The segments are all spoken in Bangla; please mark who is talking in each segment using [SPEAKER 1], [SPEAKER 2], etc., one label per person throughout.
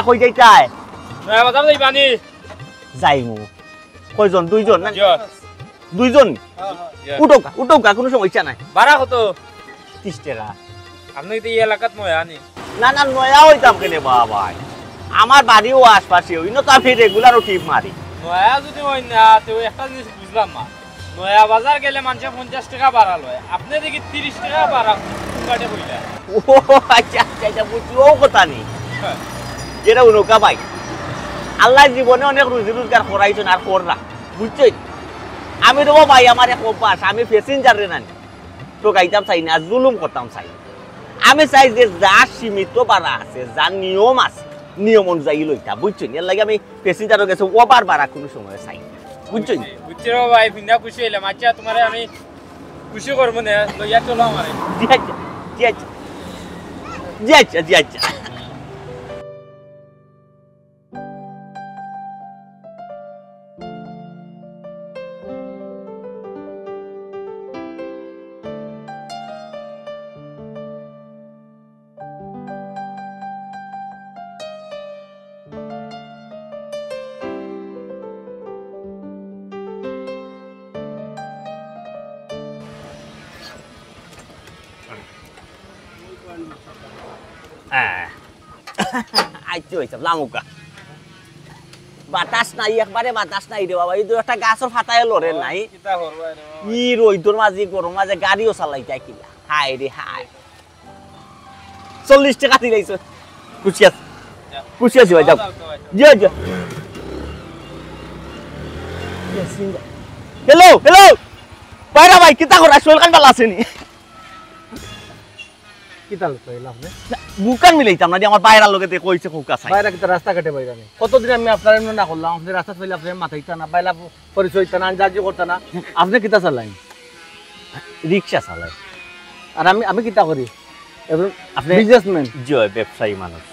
[SPEAKER 1] কই যাইতাই
[SPEAKER 2] নয়া বাজার যাইবানি
[SPEAKER 1] যাইমু কয়জন দুইজন না দুইজন উঠোকা কোনো সমস্যা নাই
[SPEAKER 2] ভাড়া কত
[SPEAKER 1] 30 টাকা
[SPEAKER 2] আপনি তো এই এলাকাত নয়া নি
[SPEAKER 1] না নয়া হইতাম কেনে বাবা আমার বাড়িও আশপাশে ইনো তো আমি রেগুলার টিপ মারি
[SPEAKER 2] নয়া যদি হয় না তো একটা জিনিস বুঝলাম না নয়া বাজার গেলে মানুষ 50 টাকা ভাড়া লয় আপনি দেখি 30 টাকা ভাড়া কাটে কইলা
[SPEAKER 1] ও আচ্ছা বুঝছি ও কথা নেই যেটা উনকা ভাই আল্লাহ জীবনে অনেক রুজি রোজগার করাইছেন আর কররা বুঝছেন আমি তো ভাই আমার এক অভ্যাস আমি প্যাসেঞ্জার রে নানি তো গাইতাম চাই না জুলুম করতাম চাই আমি চাই যে যা সীমিত ভাড়া আছে যা নিয়ম আছে নিয়ম অনুযায়ী লইতা বুঝছেন এর লাগে আমি প্যাসেঞ্জারও গেছে ওভার ভাড়া কোনো সময় চাই বুঝছেন
[SPEAKER 2] বুঝছি রে ভাই বিনা খুশি হইলাম আচ্ছা তোমারে আমি খুশি করব না লইয়া চলো আমারে
[SPEAKER 1] জি আচ্ছা আইতে হইছে লামুকা বাতাস নাই একবারে বাতাস নাই রে বাবা এই তো একটা গাছর ফাটায় লরে নাই
[SPEAKER 2] কিতা করবা রে
[SPEAKER 1] ই রইদর মাঝে গরম মাঝে গাড়িও চালাইতা কিলা হাই রে হাই 40 টাকা দিলাইছ কুচিয়াস ভাই যাও জি হ্যালো বাইরা ভাই কিতা করা শোল কান বালা আছেনি
[SPEAKER 3] কিতাল কইলাম না
[SPEAKER 1] বুকান মিলাইতাম না যে আমার বাইরার লগে কইছে কোকা চাই
[SPEAKER 3] বাইরে কিতা রাস্তা কাটে বাইরে নেই কতদিন আমি আপনার এমন না করলাম আপনি রাস্তা চলে আপনি মাথাইতা না বাইলা পরিচয়তা না আনজাজি করতা না আপনি কিতা চালাইন
[SPEAKER 1] রিকশা চালাই
[SPEAKER 3] আর আমি কিতা করি এবং আপনি বিজনেসম্যান
[SPEAKER 1] জয় ব্যবসায়ী মানুষ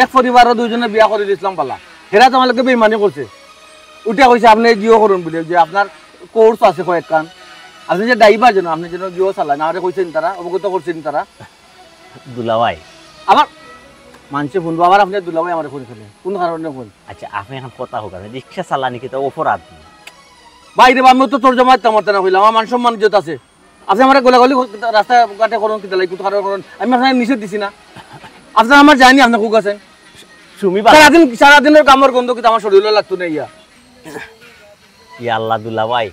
[SPEAKER 3] এক পরিবারের দুইজনে বিয়া করে দিয়েছিলাম পালা হেরা তো আমাকে বেইমানি করছে উঠে কইছে আপনি জিও করুন বলে যে আপনার কোর্স আছে কয়েকখান আপনি যে ড্রাইভার যেন আপনি যেন জিও চালান আমারে কইছেন তারা অবগত করছেন তারা
[SPEAKER 1] দুলাভাই
[SPEAKER 3] আবার মানুষে ফোন আবার আপনি দুলাভাই আমার ফোন খেলে কোন কারণে ফোন
[SPEAKER 1] আচ্ছা আপনি এখন কথা হোক রিক্সা চালানি কি তো অপরাধ
[SPEAKER 3] বাইরে আমি তো তোর জমা তেমন না হইলাম আমার মান সম্মান ইজ্জত আছে আপনি আমার গোলাগুলি রাস্তা ঘাটে করুন কি দালাই কোথাও করুন আমি আপনার নিষেধ দিছি না আপনার আমার জানি আপনার কুক আছেন
[SPEAKER 1] সুমি
[SPEAKER 3] সারাদিনের কামড় গন্ধ কিন্তু আমার শরীরে লাগতো না ইয়া
[SPEAKER 1] আল্লাহ দুলাভাই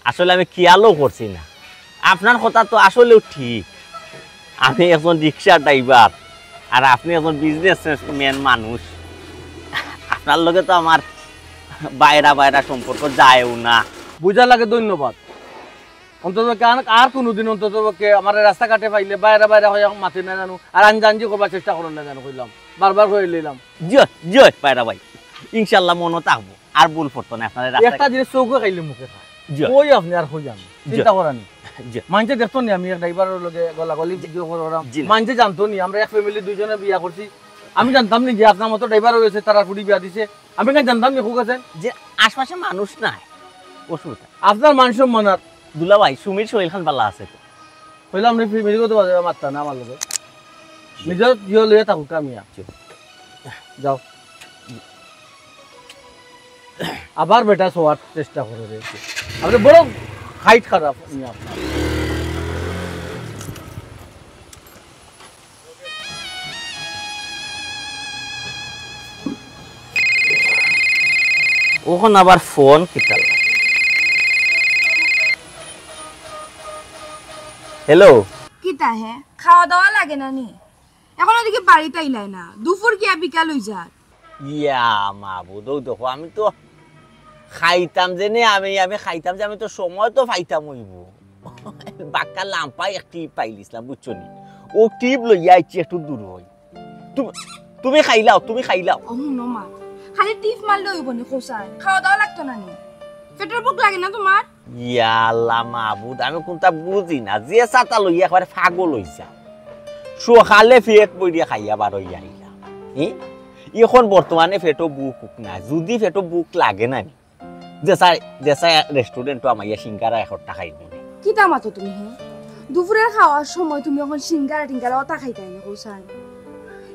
[SPEAKER 1] আসলে আমি খেয়ালও করছি না আপনার কথা তো আসলেও ঠিক আমি একজন রিক্সা ড্রাইভার আর আপনি একজন বিজনেসম্যান মানুষ আপনার লগে তো আমার বাইরা সম্পর্ক যায়ও না
[SPEAKER 3] বুঝা লাগে ধন্যবাদ অন্তত আর কোনোদিন অন্তত আমার রাস্তাঘাটে পাইলে বাইরে হয়ে মাতি না জানো আর আনজানজি করবার চেষ্টা করুন না জানো কইলাম বারবার হয়ে লইলাম
[SPEAKER 1] জয় বাইরা ভাই ইনশাল্লাহ মনে থাকবো আর ভুল পড়তো না আপনার
[SPEAKER 3] একটা জিনিস চৌকে খাইলে মুখে খায় ওই আপনি আর হয়ে যান চিন্তা করানি মানুষে দেখতো নি আমি এক ড্রাইভারের লগে গলাগলি মানুষে জানতো নি আমরা এক ফ্যামিলি দুইজনে বিয়া করছি আমি জানতাম নি যে আপনার মতো ড্রাইভার রয়েছে তারা কুড়ি বিয়া দিছে আমি কেন জানতাম নি খুব আছে
[SPEAKER 1] যে আশপাশে মানুষ নাই অসুবিধা
[SPEAKER 3] আপনার মানুষ মানার
[SPEAKER 1] দুলাভাই সুমির শরীর খান ভালো আছে তো
[SPEAKER 3] হইলে আপনি ফ্যামিলি করতে মারতা না আমার লগে নিজের জিও লইয়া থাকুক আমি যাও আবার বেটা শোয়ার চেষ্টা করে রয়েছে আপনি বড় হাইট খারাপ আপনার
[SPEAKER 1] ওখানে আবার ফোন কিতাল হ্যালো
[SPEAKER 4] কিতা হে খাওয়া দাওয়া লাগে না নি এখন ওদিকে বাড়িতে আইলাই না দুপুর গিয়া বিকাল হই যা
[SPEAKER 1] ইয়া মাবুদ দেখো আমি তো খাইতাম যে আমি খাইতাম যে আমি তো সময় তো পাইতাম হইব বাক্কা লাম্পা একটি পাইলিছিলাম বুঝছো নি ও টিপ লইয়া আইছি একটু দূর হই তুমি খাইলাও
[SPEAKER 4] ও নো মা খালি টিপ মারলে হইব নি খোসায় খাওয়া দাওয়া লাগতো না নি পেটের ভোক লাগে না তোমার
[SPEAKER 1] ইয়া আল্লাহ মাবুদ আমি কোনটা বুঝি না যে চাটা লইয়া একবারে পাগল হইছা সকালে পেট বইয়া খাইয়া বার হইয়া আইলাম এখন বর্তমানে পেটও বুক না যদি পেটও বুক লাগে না যেসা রেস্টুরেন্টও আমার সিঙ্গারা 1 টাকা খাইবি
[SPEAKER 4] কি দামাতো তুমি হে দুপুরের খাওয়ার সময় তুমি এখন সিঙ্গারা টিঙ্গারা ওটা খাইতাই না খোসায়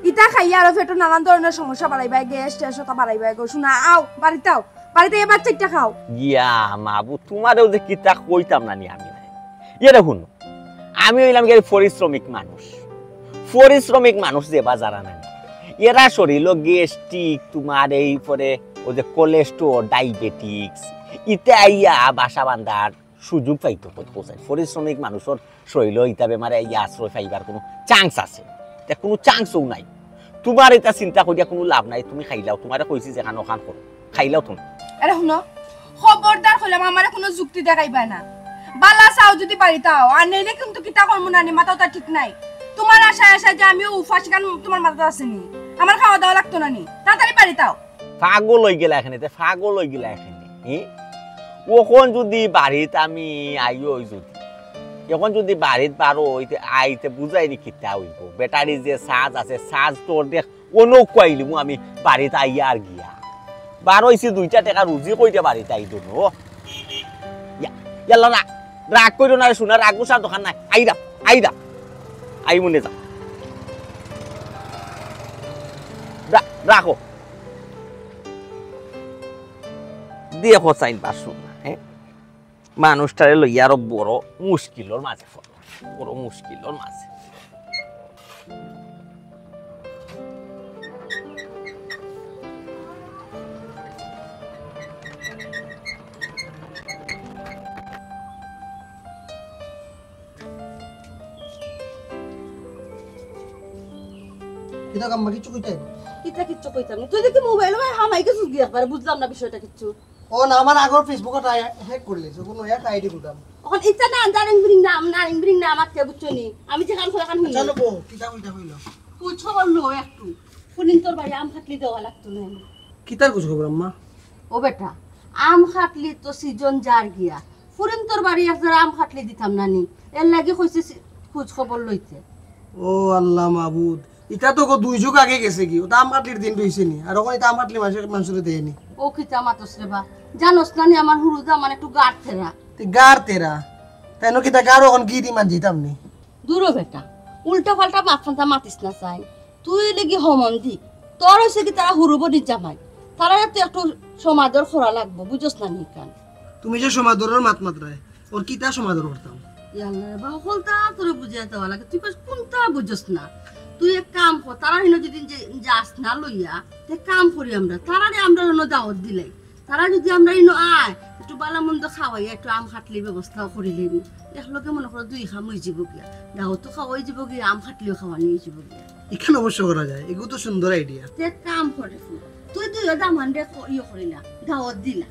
[SPEAKER 4] ইটা খাইয়া আর পেটে নানান ধরনের সমস্যা বাড়াইবা গ্যাস ট্যাস ওটা বাড়াইবা গো শোনা আও বাড়িতে আও বাড়িতে এবার চারটা খাও
[SPEAKER 1] ইয়া মাবু তোমারও যে কিতা কইতাম না নি আমি এটা শুনো আমি হইলাম কি পরিশ্রমিক মানুষ যে বাজারা না এরা শরীর গ্যাস্ট্রিক তোমার এই পরে ও যে কোলেস্ট্রল ডায়াবেটিক্স ইতে আইয়া বাসা বান্ধার সুযোগ পাইতো কোথায় পরিশ্রমিক মানুষের শরীর ইতা বেমারে আইয়া আশ্রয় পাইবার কোনো চান্স আছে কোনো চান্সও নাই তোমার এটা চিন্তা করিয়া কোনো লাভ নাই তুমি খাইলাও তোমারে কইছি যে খানো খান করো খাইলাও তুমি
[SPEAKER 4] আরে শুনো খবরদার হইলাম আমারে কোনো যুক্তি দেখাইবা না বালা চাও যদি বাড়িতে আও আর নেইলে কিন্তু কিতা করবো না নি মাথাটা ঠিক নাই তোমার আশায় আশায় যে আমিও উফাস গান তোমার মাথাতে আসেনি আমার খাওয়া দাওয়া লাগতো না নি তাড়াতাড়ি বাড়িতে আও
[SPEAKER 1] পাগল হয়ে গেলা এখানে পাগল হয়ে গেলা এখানে ওখন যদি বাড়িতে আমি আইও যদি এখন যদি বাড়িতে পারো আইতে বুঝাইনি কিতা হইব ব্যাটারি যে চার্জ আছে চার্জ তোর দেখ অনেক কইলিমু আমি বাড়িতে আইয়া আর গিয়া বার হইছে 2টা টাকা রুজি কইতে বাড়িতে আই দোনো ইয়াল্লা না রাগ কইরো না শোনা রাগ গুছার দোকান নাই আইরা আই মনে যা রাখো দিয়ে হোসাইন পারছো না মানুষটারে লইয়া আরো বড় মুশকিলের মাঝে বড় মুশকিলের মাঝে
[SPEAKER 5] কিতা কাম্মা কিছু কইতে
[SPEAKER 6] কিতা কিচ্ছু কইতাম না তুই দেখি মোবাইল হামাই কিছু গিয়ে একবার বুঝলাম না বিষয়টা কিচ্ছু
[SPEAKER 5] ও না আমার আগর ফেসবুকত হ্যাক করলে কোনো এক আইডি গুদাম
[SPEAKER 6] এখন ইচ্ছা না নারিং ব্রিং না আমার কে বুঝছো নি আমি যে কান খোলা কান শুনি
[SPEAKER 5] চলো বো কিতা কইতা কইলো
[SPEAKER 6] পুছো বললো একটু ফুলিন তোর বাড়ি আম খাটলি দেওয়া লাগতো না
[SPEAKER 5] কিতার কুছ খবর আম্মা
[SPEAKER 6] ও বেটা আম খাটলি তো সিজন যার গিয়া ফুরিন তোর বাড়ি একবার আম খাটলি দিতাম না নি এর লাগি কইছে খোঁজ খবর লইতে
[SPEAKER 5] ও আল্লাহ মাবুদ ইটা তো 2 যুগ আগে গেছে কি ওটা আম কাটলির দিন রইছে নি আর ওখানে আম কাটলি মানুষের দেয়নি
[SPEAKER 6] ও কিতা মাতস রে বা জানোস না নি আমার হুরুদা মানে একটু গাড় থেরা
[SPEAKER 5] তে গার তেরা তাই নো কিতা গার ওখান কি দি মান দিতাম নি
[SPEAKER 6] দূর বেটা উল্টা পাল্টা মাথাটা মাতিস না চাই তুই লেগে হমন দি তোর হইছে কি তারা হুরুব দি জামাই তারা তো একটু সমাদর করা লাগবো বুঝছ না নি কান
[SPEAKER 5] তুমি যে সমাদরের মাত্রায় ওর কিতা সমাদর করতাম
[SPEAKER 6] ইয়াল্লা বা হলতা তোরে বুঝিয়া দেওয়া লাগে তুই কোনটা বুঝছ না তুই এক কাম কর তারা হিনো যদি যাস না লইয়া তে কাম করি আমরা তারারে আমরা হিনো দাওয়াত দিলাই তারা যদি আমরা হিনো আয় একটু বালা মন্দ খাওয়াই একটু আম খাটলি ব্যবস্থা করিলে একলগে মনে করো 2 খাম হয়ে যাব গিয়া দাওয়াত তো খাওয়াই যাব গিয়া আম খাটলিও খাওয়ানি হয়ে যাব গিয়া
[SPEAKER 5] এখানে অবশ্য করা যায় এগুলো তো সুন্দর আইডিয়া
[SPEAKER 6] তে কাম করে তুই দামান দে ইয়ে করিলা দাওয়াত দিলা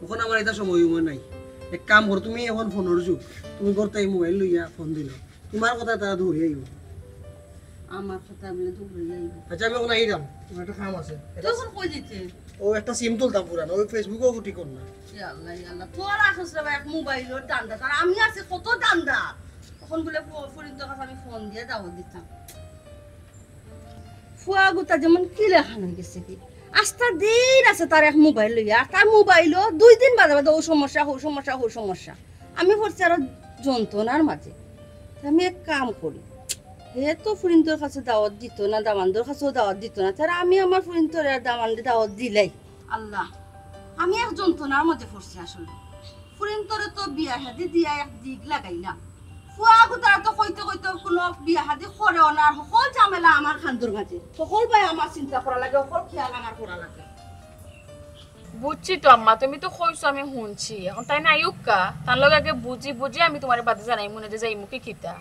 [SPEAKER 5] ওখানে আমার এটা সময় নাই এক কাম কর তুমি এখন ফোনের যুগ তুমি করতে এই মোবাইল লইয়া ফোন দিল তোমার কথা তারা ধরে আইব
[SPEAKER 6] আমার কথা বলে দূরে যাইব
[SPEAKER 5] আচ্ছা আমি ওখানে আইরাম তোমার একটা কাম আছে
[SPEAKER 6] তখন কই দিতে
[SPEAKER 5] ও একটা সিম তুলতাম পুরানো ওই ফেসবুকও ফুটি কর না
[SPEAKER 6] ইয়াল্লা ইয়াল্লা তোর আসছ রে এক মোবাইলের দান্দা তার আমি আছে কত দান্দা তখন বলে ফরিন তো কাছে আমি ফোন দিয়ে দাওয়াত দিতাম ফুয়া গুতা যেমন কি লেখানো গেছে কি আস্তা দিন আছে তার এক মোবাইল লইয়া আর তার মোবাইলও 2 দিন বাদে বাদে ও সমস্যা আমি পড়ছি আরো যন্ত্রণার মাঝে আমি এক কাম করি হে তো ফুরিন্তর কাছে দাওয়াত দিত না দামানদর কাছেও দাওয়াত দিত না তারা আমি আমার ফুরিন্তর আর দামানদের দাওয়াত দিলাই আল্লাহ আমি এক যন্ত্রণার মধ্যে পড়ছি আসলে ফুরিন্তরে তো বিয়া হাদি দিয়া এক দিক লাগাইলাম ফুয়া গুতারা তো কইতে কোনো বিয়া হাদি করেও না আর সকল ঝামেলা আমার খান্দুর মাঝে সকল ভাই আমার চিন্তা করা লাগে সকল খেয়াল আমার করা লাগে
[SPEAKER 7] বুঝছি তো আম্মা তুমি তো কইছো আমি শুনছি এখন তাই না আয়ুক্কা তার লগে আগে বুঝি আমি তোমার বাদে জানাই মনে যে যাই মুখে খিতা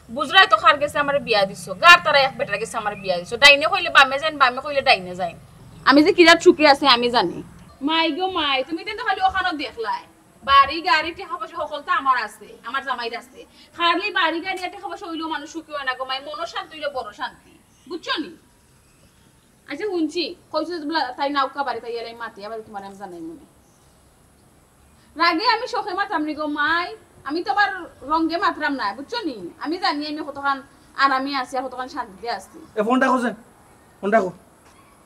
[SPEAKER 7] বুঝরাই তো খার গেছে আমার বিয়া দিছো গার তারা এক বেটার গেছে আমার বিয়া দিছো ডাইনে কইলে বামে যাইন বামে কইলে ডাইনে যাইন আমি যে কিরা ছুকি আছে আমি জানি মাই গো মাই তুমি তো খালি ওখানে দেখলাই বাড়ি গাড়ি টাকা পয়সা সকলটা আমার আছে আমার জামাইর আছে খালি বাড়ি গাড়ি টাকা পয়সা হইলেও মানুষ সুখী হয় না গো মাই মনো শান্তি হইলে বড় শান্তি বুঝছো নি আচ্ছা শুনছি কইছো তাই নাউকা বাড়ি তাই এলাই মাতি আবার তোমার আমি জানাই মনে রাগে আমি শখে মাতাম নি গো মাই আমি তো আবার রঙে মাত্রাম না বুঝছো নি আমি জানি আমি কতক্ষণ আরামে আছি আর কতক্ষণ শান্তিতে আছি
[SPEAKER 3] এ ফোনটা খোঁজেন ফোনটা খো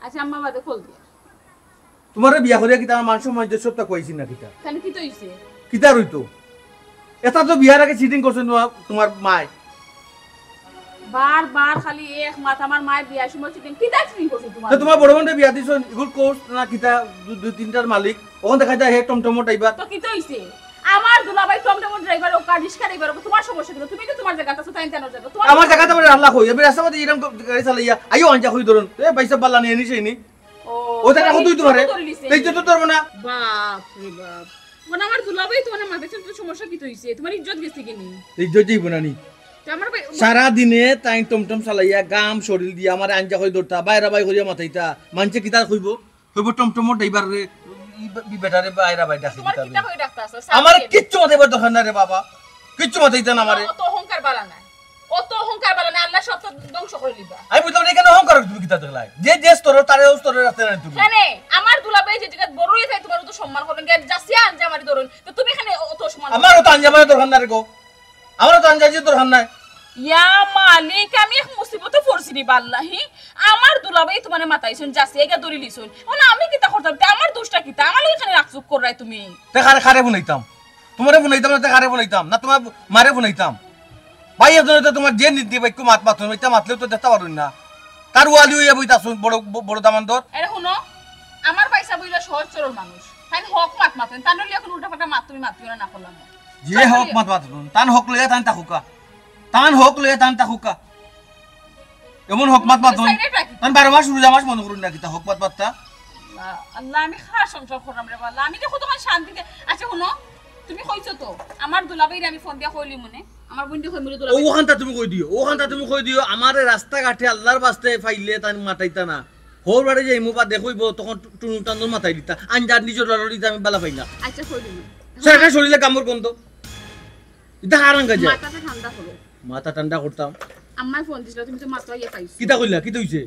[SPEAKER 7] আচ্ছা আম্মা বাদে খোল দিয়া
[SPEAKER 3] তোমার বিয়া করিয়া কিতা আমার মানুষ মধ্যে সবটা কইছি না কিতা
[SPEAKER 7] কেন কি তো হইছে
[SPEAKER 3] কিতা রইতো এটা তো বিয়ার আগে চিটিং করছে তোমার মায়
[SPEAKER 7] বারবার খালি এক মাত আমার মায়ের বিয়ার সময় চিকেন কি দাচ্ছিস করছো তোমার
[SPEAKER 3] তো তোমার বড় বোনটা বিয়া দিছ ইগুল কোর্স না কিতা দুই তিনটার মালিক ওখান দেখা যায় হে টমটম ড্রাইভার
[SPEAKER 7] তো কি তো হইছে আমার দুলাভাই টমটম ড্রাইভার ও কারিশকা ড্রাইভার তোমার সমস্যা কি তুমি তো তোমার জায়গাটা তাই তেন জায়গা তোমার
[SPEAKER 3] আমার জায়গাতে আমার আল্লাহ কই আমি রাস্তা মধ্যে এরকম গাড়ি চালাইয়া আইও আনজা কই ধরুন এ পয়সা বাল্লা নিয়ে নিছে নি ও জায়গা কতই তোমারে এই তো তোর না
[SPEAKER 7] বাপ রে বাপ মানে আমার দুলাভাই তোমার মাথায় তো সমস্যা কি তো হইছে তোমার ইজ্জত গেছে কি নি
[SPEAKER 3] ইজ্জত যাইব না নি
[SPEAKER 7] আমার
[SPEAKER 3] সারা দিনে তাই টমটম চালাইয়া গাম শরীর দিয়া আমার আনজা কই ধরতা বাইরা বাই করিয়া মাথাইতা মানছে কিতা কইব কইব টমটম ড্রাইভার রে বেটারে বাইরা বাই ডাকি
[SPEAKER 7] তোমার কিটা কই ডাকতাছ
[SPEAKER 3] আমার কিচ্ছু মাথাইবার দরকার না রে বাবা কিচ্ছু মাথাইতা না আমারে
[SPEAKER 7] অত অহংকার বালা না অত অহংকার বালা না আল্লাহ সব ধ্বংস করে দিবা
[SPEAKER 3] আমি বুঝলাম না কেন অহংকার তুমি কিতা দেখলাই যে যে স্তর তারে স্তরে রাখতে না তুমি
[SPEAKER 7] কেন আমার দুলাভাই যে জায়গা বড় হয়ে যায় তোমার তো সম্মান করেন গেট যাসিয়া আনজা মারি ধরুন তো তুমি এখানে অত সম্মান
[SPEAKER 3] আমারও তো আঞ্জামানের দরকার না রে গো আমারও তো আঞ্জাজির দরকার নাই
[SPEAKER 7] ইয়া মালিক আমি এক মুসিবতে পড়ছি রে বাল্লাহি আমার দুলাভাই তোমার মাথাইছুন যাসি এগা দড়ি লিছুন ওনা আমি কিতা করতাম তে আমার দোষটা কিতা আমার এখানে রাখচুক করাই তুমি
[SPEAKER 3] তে খারে খারে বুনাইতাম তোমারে বুনাইতাম না তে খারে বুনাইতাম না তোমার মারে বুনাইতাম ভাই এজন্য তো তোমার যে নীতি বাক্য মাত মাতুন এটা মাতলেও তো দেখতে পারুন না তার ওয়ালি হইয়া বইতাছুন বড় বড় দামানদর
[SPEAKER 7] আরে শুনো আমার পয়সা বইলা সহজ সরল মানুষ তাই হক মাত মাতেন তার নলি এখন উল্টা পাল্টা মাত তুমি মাতিও না করলাম
[SPEAKER 3] যে হক মাত মাতুন তান হক লইয়া তান তাকুকা তান হক লইয়া তান তাকুকা এমন হক মাত মাতুন তান 12 মাস রোজা মাস মনে করুন না কিতা হক মাত মাতটা
[SPEAKER 7] আল্লাহ আমি খাস সংসার করলাম রে বাল্লা আমি দেখো তোমার শান্তিতে আচ্ছা শুনো তুমি কইছো তো আমার দুলাভাইরে আমি ফোন দিয়া কইলি মনে আমার বন্ধু কই মরে দুলাভাই
[SPEAKER 3] ওখানটা তুমি কই দিও ওখানটা তুমি কই দিও আমারে রাস্তা ঘাটে আল্লাহর বাস্তে ফাইলে তান মাতাইতা না হোর বাড়ি যাই মুবা দেখইব তখন টুনু টান্দর মাথায় দিতা আনজার নিজের লড়িতে আমি বালা পাই না
[SPEAKER 7] আচ্ছা কইলি
[SPEAKER 3] সেটা শরীরে কামড় গন্ধ এটা হারাঙ্গা যায়
[SPEAKER 7] মাথাটা ঠান্ডা করো
[SPEAKER 3] মাথা ঠান্ডা করতাম
[SPEAKER 7] আম্মাই ফোন দিছিল তুমি তো মাথা ইয়া পাইছো
[SPEAKER 3] কিতা কইলা কি হইছে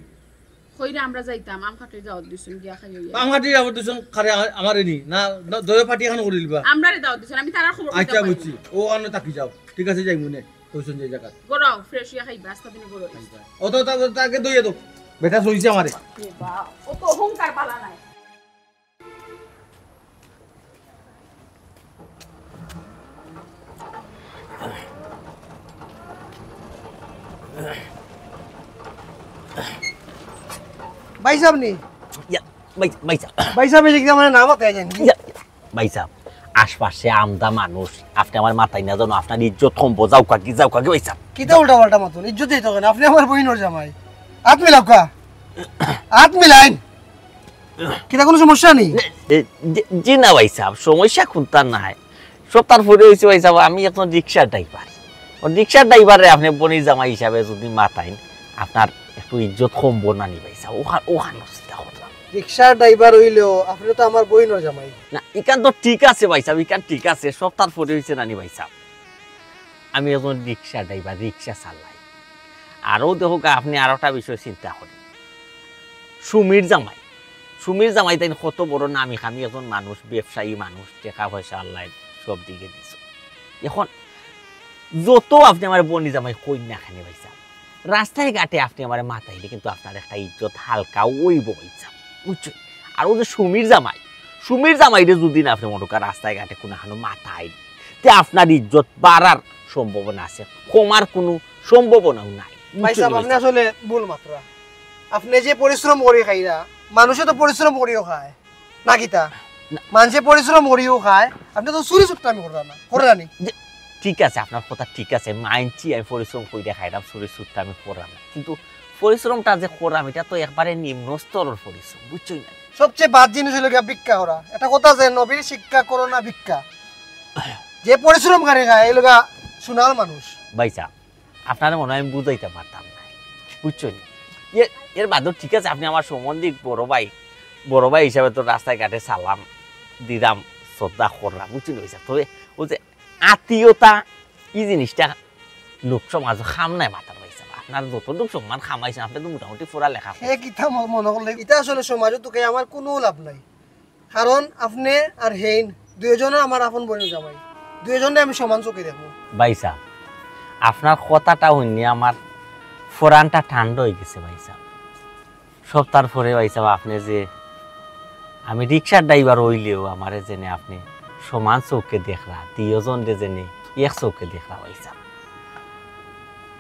[SPEAKER 7] কইরা আমরা যাইতাম আম খাটে যাওয়ার দিছুন গিয়া খাই হইয়া
[SPEAKER 3] আমাটি আবার দুজন খারে আমারে নি না দয় পাটি এখন করে লিবা
[SPEAKER 7] আমরা রে দাওয়াত দিছুন আমি তারা খবর
[SPEAKER 3] আচ্ছা বুঝছি ও আন্ন তাকি যাও ঠিক আছে যাই মনে কইছন যে জায়গা
[SPEAKER 7] গরাও ফ্রেশ ইয়া খাইবা আস্তা দিনে গরো
[SPEAKER 3] ও তো তাকে দইয়ে দাও বেটা সইছে আমারে
[SPEAKER 7] এ বাপ ও তো অহংকার পালা নাই
[SPEAKER 5] ভাই সাহেব নি ভাই সাহেব এই মানে নাম আছে জানেন
[SPEAKER 1] ভাই সাহেব আশপাশে আমদা মানুষ আপনি আমার মাথায় না জানো আপনার ইজ্জত কমবো যাও কাকি ভাই সাহেব
[SPEAKER 5] কিতা উল্টা পাল্টা মতন ইজ্জত দিতে হবে না আপনি আমার বইনর জামাই হাত মিলাও কা হাত মিলাইন কিতা কোনো সমস্যা নেই
[SPEAKER 1] জি না ভাই সাহেব সমস্যা কোনটা নাই সব তারপরে হয়েছে ভাই সাহেব আমি এখন রিক্সার ড্রাইভার রিক্সার ড্রাইভারে আপনি বনি জামাই হিসাবে যদি মাথায় আপনার একটু ইজ্জত কমবো না নি ভাই সাহেব ওখানে
[SPEAKER 5] রিক্সার ড্রাইভার হইলেও আপনি তো আমার বইনর জামাই
[SPEAKER 1] না ইকান তো ঠিক আছে ভাই সাহেব ইকান ঠিক আছে সব তারপরে হয়েছে নানি ভাই সাহেব আমি এখন রিক্সা ড্রাইভার রিক্সা চালাই আরও দেখো আপনি আরো একটা বিষয় চিন্তা করেন সুমির জামাই তাই কত বড় নামি খামি এখন মানুষ ব্যবসায়ী মানুষ টাকা পয়সা আল্লাহ সব দিকে দিছ এখন যত আপনি আমার বনি জামাই কই না খানে ভাই সাহেব রাস্তায় ঘাটে আপনি আমার মাথাইলে কিন্তু আপনার একটা ইজ্জত হালকা ওইব ভাই সাহেব বুঝছো আর ও যে সুমির জামাইরে যদি না আপনি মনে করেন রাস্তায় ঘাটে কোনো মাথায় তে আপনার ইজ্জত বাড়ার সম্ভাবনা আছে কমার কোনো সম্ভাবনাও নাই
[SPEAKER 5] ভাই সাহেব আপনি আসলে ভুল মাত্রা আপনি যে পরিশ্রম করে খাইরা মানুষে তো পরিশ্রম করিও খায় না কিতা মানুষে পরিশ্রম করিও খায় আপনি তো চুরি চুট্টামি করেন
[SPEAKER 1] ঠিক আছে আপনার কথা ঠিক আছে মানছি আমি পরিশ্রম করে খাইলাম চুরি চুট্টা আমি করলাম না কিন্তু পরিশ্রমটা যে করলাম এটা তো একবারে নিম্ন স্তরের পরিশ্রম বুঝছই না
[SPEAKER 5] সবচেয়ে বাদ জিনিস হলো ভিক্ষা করা এটা কথা যে নবীর শিক্ষা করো না ভিক্ষা যে পরিশ্রম করে খায় এই লোকা সোনার মানুষ
[SPEAKER 1] ভাই সাহেব আপনারা মনে হয় আমি বুঝাইতে পারতাম না বুঝছই না এর বাদও ঠিক আছে আপনি আমার সম্বন্ধে বড় ভাই হিসাবে তো রাস্তায় ঘাটে সালাম দিলাম শ্রদ্ধা করলাম বুঝছি না ভাই তবে ও যে আত্মীয়তা এই জিনিসটা লোক সমাজ খাম নাই মাথার ভাই সাহেব আপনার যতটুকু সম্মান খামাইছেন আপনি তো মোটামুটি পড়া লেখা
[SPEAKER 5] মনে করলে এটা আসলে সমাজে তোকে আমার কোনো লাভ নাই কারণ আপনি আর হেইন দুইজনে আমার আপন বোনের জামাই দুইজনে আমি সমান চোখে দেখবো
[SPEAKER 1] ভাই সাহেব আপনার কথাটা শুনি আমার ফোরানটা ঠান্ডা হয়ে গেছে ভাই সাহেব সব তারপরে ভাই সাহেব আপনি যে আমি রিক্সার ড্রাইভার হইলেও আমারে জেনে আপনি সমান চৌকে দেখলা দুইজন জেনে এক চৌকে দেখলা ভাই সাহেব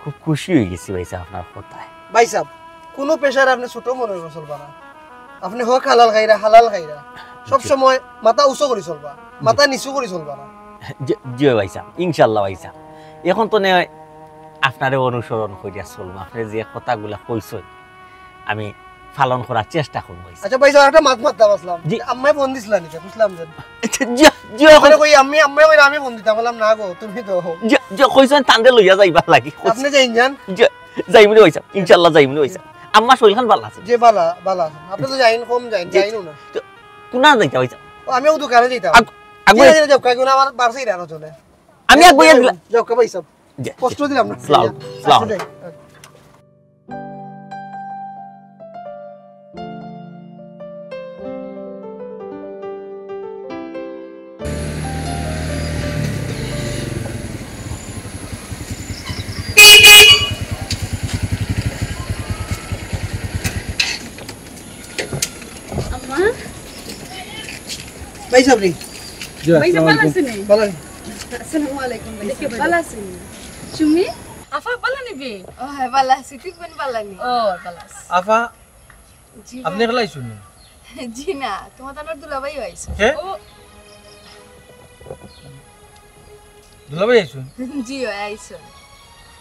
[SPEAKER 1] খুব খুশি হয়ে গেছি ভাই সাহেব আপনার কথায়।
[SPEAKER 5] ভাই সাহেব কোনো পেশার আপনি ছোট মনে করে চলবা না, আপনি হক হালাল খাইরা সব সময় মাথা উঁচু করে চলবা, মাথা নিচু করে চলবা না।
[SPEAKER 1] জি ভাই সাহেব, ইনশাল্লাহ ভাই সাহেব। এখন তো নে আপনারে অনুসরণ করিয়া চলবো, আপনি যে কথাগুলা কইছেন আমি পালন করার চেষ্টা করবো।
[SPEAKER 5] আচ্ছা ভাই সাহেব একটা মাথা বাসলাম, আম্মাই ফোন দিছিল নাকি বুঝলাম যে কই আম্মাই কই আমি ফোন দিতাম, বললাম না গো তুমি তো
[SPEAKER 1] যে কইছেন তান্ডে লইয়া যাইবা লাগি,
[SPEAKER 5] আপনি যাইন যান
[SPEAKER 1] যাইমনি হইছা ইনশাআল্লাহ, যাইমনি হইছা। আম্মা শরীরখান ভালো আছে?
[SPEAKER 5] যে ভালো আছে। আপনি তো যাইন কম যাইন না
[SPEAKER 1] কোনা যাইতা হইছা?
[SPEAKER 5] আমিও দোকানে যাইতাম
[SPEAKER 1] আগে
[SPEAKER 5] যাও কাই গুনা আমার বারসেই রানো চলে,
[SPEAKER 1] আমি আগে দিলাম
[SPEAKER 5] যাও কা ভাই সাহেব কষ্ট দিলাম না।
[SPEAKER 1] সালাম।
[SPEAKER 5] ভাই সাহেব রে
[SPEAKER 6] ভাই সাহেব ভালো আছেন?
[SPEAKER 5] ভালো
[SPEAKER 6] আসসালামু আলাইকুম ভাই সাহেব ভালো আছেন? তুমি
[SPEAKER 7] আফা ভালো নিবি?
[SPEAKER 4] ও হ্যাঁ ভালো আছি, তুই কোন ভালো নি?
[SPEAKER 7] ও ভালো আছে।
[SPEAKER 3] আফা
[SPEAKER 4] জি
[SPEAKER 3] আপনি খেলাই শুনি
[SPEAKER 4] জি না, তোমার তো দুলাভাই হইছে।
[SPEAKER 3] কে
[SPEAKER 7] ও
[SPEAKER 3] দুলাভাই আইছুন?
[SPEAKER 4] জি আইছো।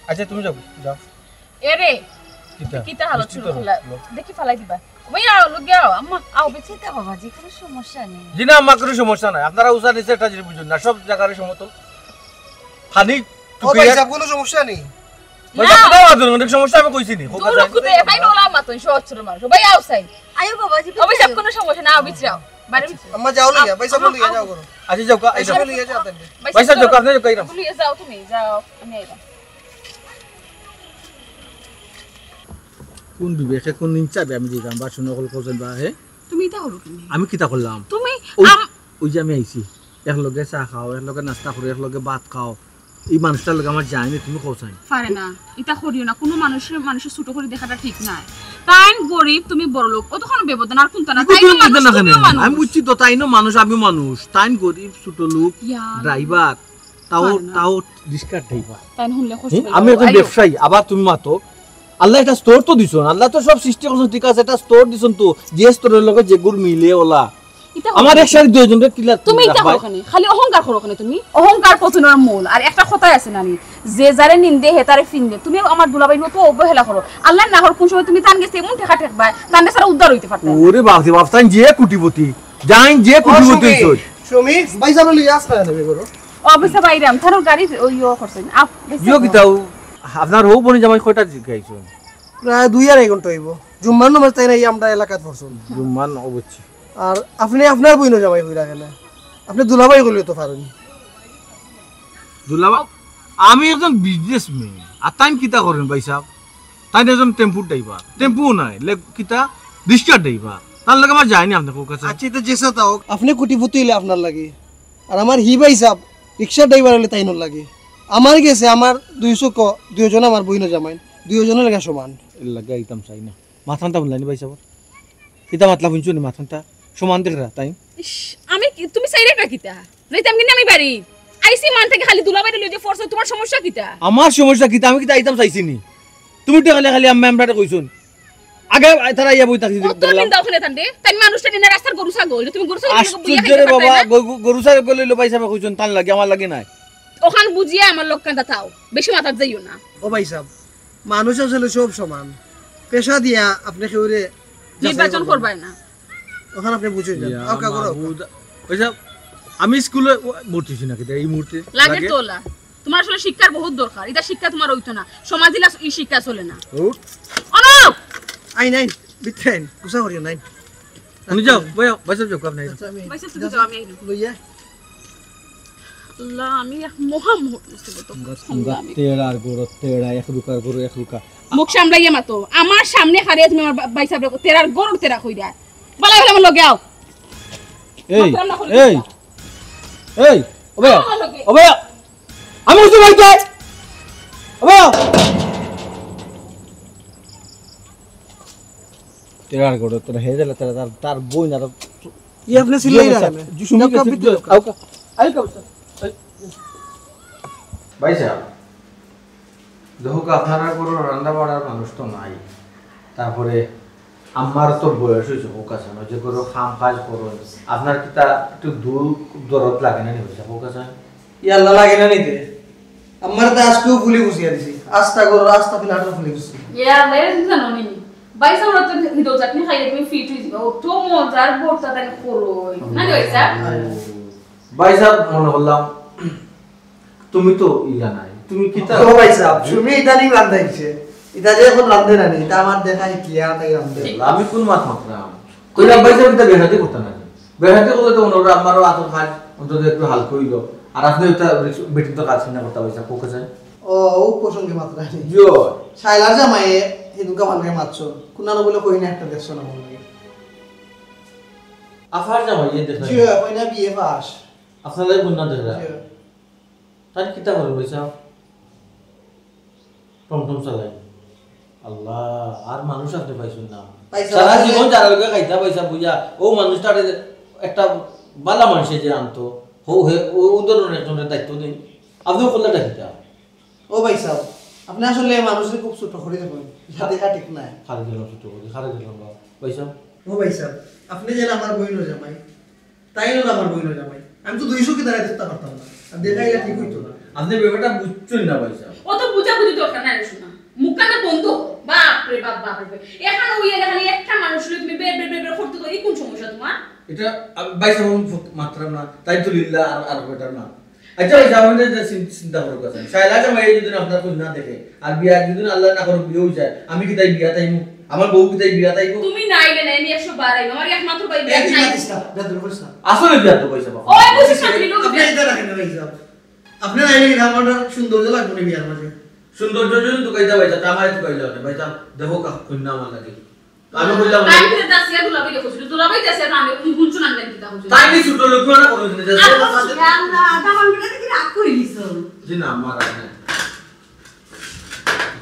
[SPEAKER 3] আচ্ছা তুমি যাও যাও।
[SPEAKER 7] এরে
[SPEAKER 3] কিতা
[SPEAKER 7] কিতা হালত
[SPEAKER 3] মিষ্টি
[SPEAKER 7] শুরু
[SPEAKER 3] তো
[SPEAKER 7] করলা,
[SPEAKER 3] লো।
[SPEAKER 7] দেখি ফালাই দিবা। ওই আও লগে আও আম্মা আও বেঁচে
[SPEAKER 4] চিন্তা বাবাজি কোনো সমস্যা নেই।
[SPEAKER 3] জি না আমার কোনো সমস্যা নাই, আপনারা উষা নিচে একটা জিনিস বুঝুন না, সব জায়গার সমতল খানি
[SPEAKER 5] ও ভাই সাহেব কোনো সমস্যা নেই।
[SPEAKER 3] অনেক সমস্যা আমি কইছি নি
[SPEAKER 7] দূর কুতে তাই নলা মাতন সচ্ছর মানুষ ভাই আও সাই
[SPEAKER 4] আয়ো বাবাজি
[SPEAKER 7] ওই সব কোনো সমস্যা না, আও বিচরাও বাড়ি বিচরাও।
[SPEAKER 5] আম্মা যাও লইয়া ভাই সাহেব লইয়া যাও করো,
[SPEAKER 3] আচ্ছা যাও কা
[SPEAKER 5] ভাই সাহেব লইয়া যাও তাই
[SPEAKER 3] পয়সা যাও কা আপনি যাও কাইরাম
[SPEAKER 7] তুমি যাও, তুমি যাও আমি আইবা।
[SPEAKER 3] কোন বিবেকে কোন ইনচাবে আমি দিলাম বা শুনে কল করছেন বা হে
[SPEAKER 7] তুমি এটা হলো তুমি
[SPEAKER 3] আমি কিতা করলাম?
[SPEAKER 7] তুমি
[SPEAKER 3] ওই যে আমি আইছি একলগে চা খাও, একলগে নাস্তা করি, একলগে ভাত খাও, এই মানুষটার লগে আমার যায়নি, তুমি কোথায়?
[SPEAKER 7] পারে না এটা করিও না, কোনো মানুষের ছোট করে দেখাটা ঠিক না। তাই গরিব তুমি বড় লোক অতক্ষণ ব্যবধান আর কোনটা না, তাই না মানুষ।
[SPEAKER 3] আমি বুঝছি তো তাই না মানুষ, আমি মানুষ, তাই গরিব ছোট লোক ড্রাইভার, তাও রিস্কার ড্রাইভার,
[SPEAKER 7] তাই শুনলে
[SPEAKER 3] আমি একজন ব্যবসায়ী। আবার তুমি মাতো আল্লাহ একটা স্টোর তো দিছন, আল্লাহ তো সব সৃষ্টি করছেন ঠিক আছে, একটা স্টোর দিছন তো যে স্টোরের লগে যে গুড় মিলে ওলা আমার একসাথে দুইজনের কিলা
[SPEAKER 7] তুমি এটা করো কেন? খালি অহংকার করো কেন? তুমি অহংকার পতনের মূল। আর একটা কথাই আছে নানি, যে যারে নিন্দে হে তারে ফিন্দে। তুমি আমার দুলাভাই মতো অবহেলা করো, আল্লাহ না হর কোন সময় তুমি তান গেছে এমন ঠেকা ঠেকবা তানলে সারা উদ্ধার হইতে পারতে।
[SPEAKER 3] ওরে বাপরে বাপ, তাই যে কুটিপতি যাই যে কুটিপতি হইছই
[SPEAKER 5] সুমি ভাই সাহেব লইয়া আসবা নেবে করো
[SPEAKER 7] অবশ্য বাইরাম থানোর গাড়ি ওইও করছেন আপ
[SPEAKER 3] জিও কিতাও আপনার হও বনি জামাই কয়টা জিগাইছন?
[SPEAKER 5] প্রায় 2.5 ঘন্টা হইব। জুম্মার নামাজ তাই নাই আমরা এলাকাত পড়ছুন।
[SPEAKER 3] জুম্মান অবশ্যই।
[SPEAKER 5] আর আপনি আপনার বইনো জামাই হইরা গেলে আপনি দুলাভাই কইলে তো পারেন।
[SPEAKER 3] দুলাবা আমি একজন বিজনেসম্যান, আর তাই কিতা করেন ভাই সাহেব? তাই একজন টেম্পু ড্রাইভার, টেম্পু নাই কিতা রিক্সা ড্রাইভার, তার লাগে আমার যায়নি আপনার কাছে।
[SPEAKER 5] আচ্ছা এটা যেসা তাও আপনি কোটিপতি হইলে আপনার লাগে, আর আমার হি ভাই সাহেব রিক্সা ড্রাইভার হইলে তাই নর লাগে। আমার গেছে আমার 200 দুইজন আমার বইনো জামাই দুইজনের লাগে সমান।
[SPEAKER 3] এর লাগে আইতাম চাই না মাথানটা বললানি ভাই সাহেব, কিতা মাতলা বুঝছো নি? মাথানটা সমান দেখরা তাই
[SPEAKER 7] আমি তুমি সাইরে রাখিতা যাইতাম কিনা আমি বাড়ি আইসি মান থেকে খালি দুলাভাই লই যে ফোর্স তোমার সমস্যা কিতা?
[SPEAKER 3] আমার সমস্যা কিতা? আমি কিতা আইতাম চাইছি নি? তুমি তো খালি খালি আমরা কইছুন আগে তারা ইয়া বই থাকি
[SPEAKER 7] তো নিন্দা ওখানে তান্ডে তাই মানুষটা দিনে রাস্তার গরু ছাগল তুমি গরু ছাগল
[SPEAKER 3] আশ্চর্য রে বাবা, গরু ছাগল লইলো ভাই সাহেব কইছুন তান লাগে আমার লাগে নাই।
[SPEAKER 7] ওখান বুঝিয়ে আমার লোক কান্দা তাও বেশি মাথা যাইও না।
[SPEAKER 5] ও ভাই সাহেব মানুষ আসলে সব সমান, পেশা দিয়া আপনি কেউরে
[SPEAKER 7] নির্বাচন করবাই না,
[SPEAKER 5] ওখানে আপনি বুঝে যান। আওকা করো
[SPEAKER 3] ভাই সাহেব আমি স্কুলে ভর্তি হইছি নাকি এই মুহূর্তে?
[SPEAKER 7] লাগে তোলা তোমার আসলে শিক্ষার বহুত দরকার, এটা শিক্ষা তোমার হইতো না, সমাজ দিলা এই শিক্ষা চলে না। অনব
[SPEAKER 5] আই নাই বিথেন কুসা করিও নাই
[SPEAKER 3] তুমি যাও ভাই সাহেব যাও আপনি
[SPEAKER 7] বাইসা তুমি যাও আমি আইলো
[SPEAKER 5] লইয়া
[SPEAKER 7] আল্লাহ আমি এক মহা মুসিবত সংগ্রামী
[SPEAKER 3] তেরার গরু তেরা এক রুকার গরু এক রুকা
[SPEAKER 7] মুখ সামলাইয়া মাতো আমার সামনে হারিয়ে তুমি আমার বাইসা তেরার গরুর তেরা কইরা বলা হলো আমার লগে আও।
[SPEAKER 3] এই এই এই ওবেয়া ওবেয়া আমি উঠে ভাই যাই ওবেয়া তেরার গরু তোরা হে দিলা তেরা তার বই না
[SPEAKER 5] ই আপনি সিলাই রাখেন
[SPEAKER 3] সুমি কে আউকা আইকা ভাই সাহেব ভাই সাহেব আমি স্কুলে ভর্তি হইছি নাকি এই মুহূর্তে লাগে দেখো আপনারা কোনো রান্না বাড়ার মানুষ তো নাই, তারপরে আমার তো বয়স হয়েছে হোক আছে না, যে কোনো খাম কাজ করো আপনার কি তা একটু দূর দরদ লাগে না হয়েছে হোক আছে
[SPEAKER 5] ইয়াল্লা লাগে না নিতে আমার তো আজকেও ফুলি বসিয়ে দিছি, আস্তা করো রাস্তা ফিলাটা ফুলি বসি
[SPEAKER 7] ইয়া লেজ জানো নি বাইসা ওরা তো হিদো চাটনি খাইলে তুমি ফিট হয়ে যাবে ও তো মজার বর্তা তাই করোই না হইছে
[SPEAKER 3] ভাই সাহেব মনে করলাম তুমি তো ইয়া নাই, তুমি কি তা
[SPEAKER 5] ও ভাই সাহেব তুমি ইদানিং রান্দাইছে, এটা যে এখন রান্ধে না নি এটা আমার দেখাই কি আর তাই রান্ধে
[SPEAKER 3] আমি কোন মাছ মাত্রাম কইলাম ভাই সাহেব এটা বেহাতি করতে না, বেহাতি করলে তো ওনারা আমারও আতর খায় অন্তত একটু হালকা হইলো, আর আপনি ওটা বেটিং তো কাজ না করতে পয়সা কোকে যায়
[SPEAKER 5] ও প্রসঙ্গে মাত্রা
[SPEAKER 3] জিও
[SPEAKER 5] শাইলার জামাই হিন্দুকা ভালকে মারছো কুনানো বলে কই না একটা দেখছো না বলে
[SPEAKER 3] আফার জামাই এই দেখেন
[SPEAKER 5] জিও কই না বিয়ে পাস
[SPEAKER 3] আপনাদের গুণ না দেখা তার কিতা করে পয়সা টমটম চালাই আল্লাহ আর মানুষ আপনি পাইছেন না সারা জীবন যারা লোকে খাইতা পয়সা বুঝা ও মানুষটা একটা বালা মানুষে যে আনতো হো হে ও ধরনের একজনের দায়িত্ব দিন আপনিও করলে ডাকিতা
[SPEAKER 5] ও ভাই সাহেব আপনি আসলে মানুষের খুব ছোট করে দেখুন দেখা ঠিক নাই
[SPEAKER 3] খারে গেলাম ছোট করে খারে গেলাম পয়সা
[SPEAKER 5] ও ভাই সাহেব আপনি যেন আমার বইনো জামাই তাই না আমার বইনো জামাই আমি তো 200 কে দাঁড়ায় দেখতে পারতাম না আর দেখাইলে ঠিক হইতো না
[SPEAKER 3] আপনি ব্যাপারটা বুঝছেন না পয়সা
[SPEAKER 7] ও তো বুঝা বুঝি দরকার নাই শোনা মুখখানা বন্ধ বাপ রে বাপ রে এখানে ওইয়া খালি একটা মানুষ তুমি বের বের বের করতে তো এই কোন সমস্যা তোমার
[SPEAKER 3] এটা বাইসা মাত্রা না তাই তো লিল্লা আর বেটার না আচ্ছা ওই জামানের যে চিন্তা করে কথা শাইলা জামাই যদি আপনার কোন না দেখে আর বিয়া যদি আল্লাহ না করে বিয়ে হয়ে যায় আমি কি তাই বিয়া তাইমু আমার বউ কি তাই বিয়া তাইবো
[SPEAKER 7] তুমি নাইলে নাই আমি 100 আইবো আমার একমাত্র ভাই বিয়া নাই
[SPEAKER 5] বেদর কইছ না
[SPEAKER 3] আসলে বিয়া তো পয়সা পাবো
[SPEAKER 7] ওই বুঝি শান্তি লোক
[SPEAKER 5] আপনি এটা রাখেন ভাই সাহেব আপনি আইলে আমার সৌন্দর্য লাগবে না বিয়ার মাঝে
[SPEAKER 3] সৌন্দর্য যদি তো কইতা ভাই তা আমার তো কইলা না ভাই তা দেখো কা কন্যা আমার লাগে আমি কইলাম
[SPEAKER 7] তাই তো দাসিয়া দুলাভাই দেখছিস দুলাভাই দাসিয়া না আমি বুঝছ না নেন কিটা বুঝছ
[SPEAKER 3] তাই নি ছোট লোক না করে দিনে যাচ্ছে
[SPEAKER 6] আমরা আধা ঘন্টা থেকে রাগ করে দিছো
[SPEAKER 3] জি না আমার আছে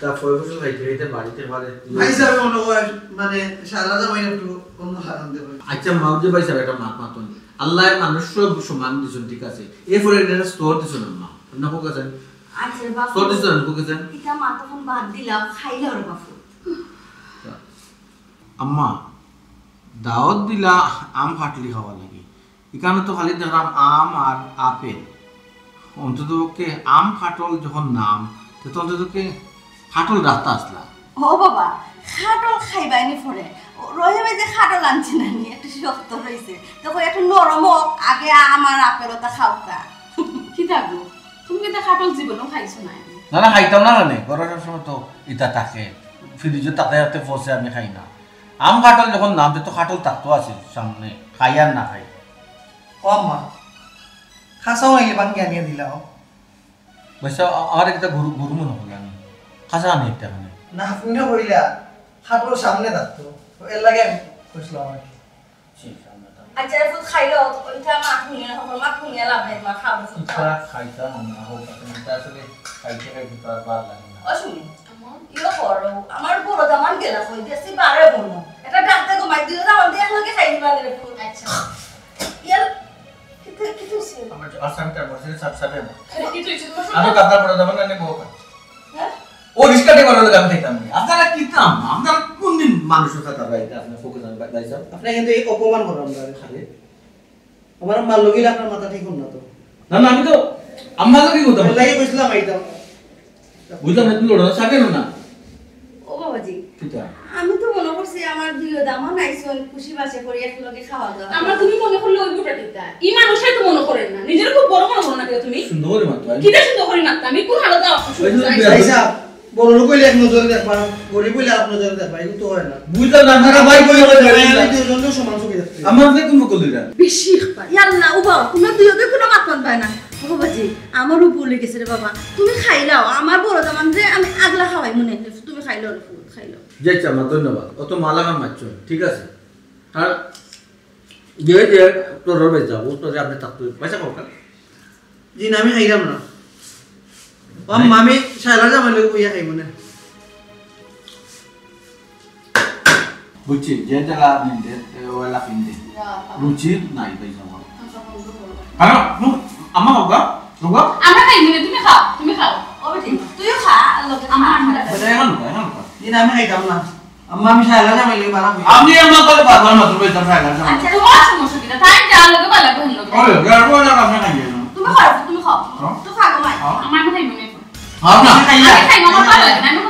[SPEAKER 3] তা ফয়ফসল খাইতে বাড়িতে পারে
[SPEAKER 5] ভাই সাহেব মনে হয় মানে শাইলা জামাই একটু অন্য হারান দেবে
[SPEAKER 3] আচ্ছা মাউজে ভাই সাহেব এটা মাত মাতন আল্লাহ মানুষ সব সমান দিছেন ঠিক আছে এরপরে এটা স্তর দিছেন না আপনি কোকা জানেন
[SPEAKER 6] আচ্ছা বাপু
[SPEAKER 3] স্তর দিছেন কোকা জানেন
[SPEAKER 6] এটা মা তখন বাদ দিলাম খাইলা ওর বাপু
[SPEAKER 3] আম্মা দাওয়াত দিলা আম ফাটলি খাওয়া লাগে এখানে তো খালি দেখলাম আম আর আপেল অন্ততকে আম ফাটল যখন নাম তো অন্ততকে ফাটল রাস্তা আসলা
[SPEAKER 6] ও বাবা খাটল খাইবাইনি পরে রয়ে যে খাটল আনছে না নি একটু শক্ত রইছে তখন একটু নরম হোক আগে আমার আপেলটা খাওকা
[SPEAKER 7] কি থাকবো তুমি কি খাটল জীবনও খাইছো না
[SPEAKER 3] না না খাইতাম না মানে গরমের সময় তো ইটা থাকে ফ্রিজে তাতে তাতে ফসে আমি খাই না আম খাটল যখন নাম তো খাটল থাকতো আছে সামনে খাই আর না খাই
[SPEAKER 5] ও আম্মা খাসাও আইলে বান জ্ঞানিয়ে দিলাও
[SPEAKER 3] বৈশা আমার একটা গরু গরু মনে হলো আমি খাসা আনি একটা মানে
[SPEAKER 5] না আপনি না কইলা খাটলো সামনে থাকতো এর লাগে কইছিলাম আর
[SPEAKER 6] আচ্ছা ফুল খাইলো ওইটা মা খুনিয়া হল মা খুনিয়া লাভ নাই মা খাবো
[SPEAKER 3] ইচ্ছা খাইতাম না হোক এটা আসলে খাইতে খাইতে তো আর ভালো লাগে না
[SPEAKER 6] অসুনি ইও করো আমার বড় দামান গেলা কই দেশি বারে বনো এটা ডাক্তার কো মাই দিও দামান দিয়ে লাগে খাইনি মানে ফুল আচ্ছা ইয়ার কিতে সে
[SPEAKER 3] আমার আসামটা বসে সব সবে
[SPEAKER 7] কি তুই শুনছ
[SPEAKER 3] আমি কাপড় পরে দেব না নেবো
[SPEAKER 6] হ্যাঁ
[SPEAKER 3] ও রিস্কাটে করে গান খাইতাম আপনারা কিতাম আপনারা কোন দিন মানুষের কথা বাইতে আপনি ফোকাস দাই স্যার
[SPEAKER 5] আপনি কিন্তু এই অপমান করেন আমরা খালি আমার মা লগিলা আপনার মাথা ঠিক না তো
[SPEAKER 3] না না আমি তো আম্মা কি কথা
[SPEAKER 5] এর লাগে কইছিলাম আইতাম
[SPEAKER 3] বুঝলাম না তুমি লড়ো সাথে না
[SPEAKER 6] ও বাবাজি
[SPEAKER 3] কিতা
[SPEAKER 6] আমি তো মনে করছি আমার দুইও দামান আইছন খুশি বাসে করে একলগে খাওয়া দাওয়া
[SPEAKER 7] আমরা তুমি মনে করলে ওই বুটা দিতা ই মানুষই তো মনে করেন না নিজের খুব বড় মনে করো না তুমি
[SPEAKER 3] সুন্দর করে মাত্র
[SPEAKER 7] কিটা সুন্দর করি মাত্র আমি কোন হালতে
[SPEAKER 5] পয়সা বড় লোক কইলে এক নজরে দেখবা গরিব কইলে আপ নজরে দেখবা এই তো হয় না
[SPEAKER 3] বুঝলাম না আপনারা ভাই কই
[SPEAKER 5] আমি দুজনকে সমান চোখে দেখতে
[SPEAKER 3] আমার যে কোন বকল দিরা
[SPEAKER 6] বেশি ইয়াল্লা ও বাবা তুমি দুইওকে কোনো মাত মাত পায় না ও বাবাজি আমারও বলে গেছে রে বাবা তুমি খাইলাও আমার বড় দামান যে আমি আগলা খাওয়াই মনে তুমি খাইলাও ফুল খাইলাও
[SPEAKER 3] যাইছে আমার ধন্যবাদ অত মালাগান মারছো ঠিক আছে আর যে যে তোর রবে যাবো তোরে আপনি থাকতে পয়সা পাও না
[SPEAKER 5] জি না আমি খাইলাম না ও মামি শাইলা জামাই লই কইয়া খাই মনে
[SPEAKER 3] বুঝছি যে জায়গা নিন্দে ওলা পিন্দে রুচি নাই পয়সা আমার হ্যাঁ আমা বাবা রুবা
[SPEAKER 7] আমরা খাই নিলে তুমি খাও
[SPEAKER 6] ও বেটি তুইও খা লগে
[SPEAKER 7] আমরা
[SPEAKER 5] এটা আমি খাইতাম না আম্মা আমি সাইলা জামাইলে বানা
[SPEAKER 3] আপনি আমার করে বারবার মাত্র বলতাম সাইলা জামাই
[SPEAKER 7] আচ্ছা তোমার সমস্যা কি তাই জান লোকে ভালো করে লোকে
[SPEAKER 3] ওরে গাড়বো না আপনি খাইয়ে না
[SPEAKER 6] তুমি খাও তুমি খাও তো খাগো মাই
[SPEAKER 7] আমার মাথায় মনে পড়ে
[SPEAKER 3] আপনা
[SPEAKER 7] আমি খাই আমার ভালো লাগে না আমি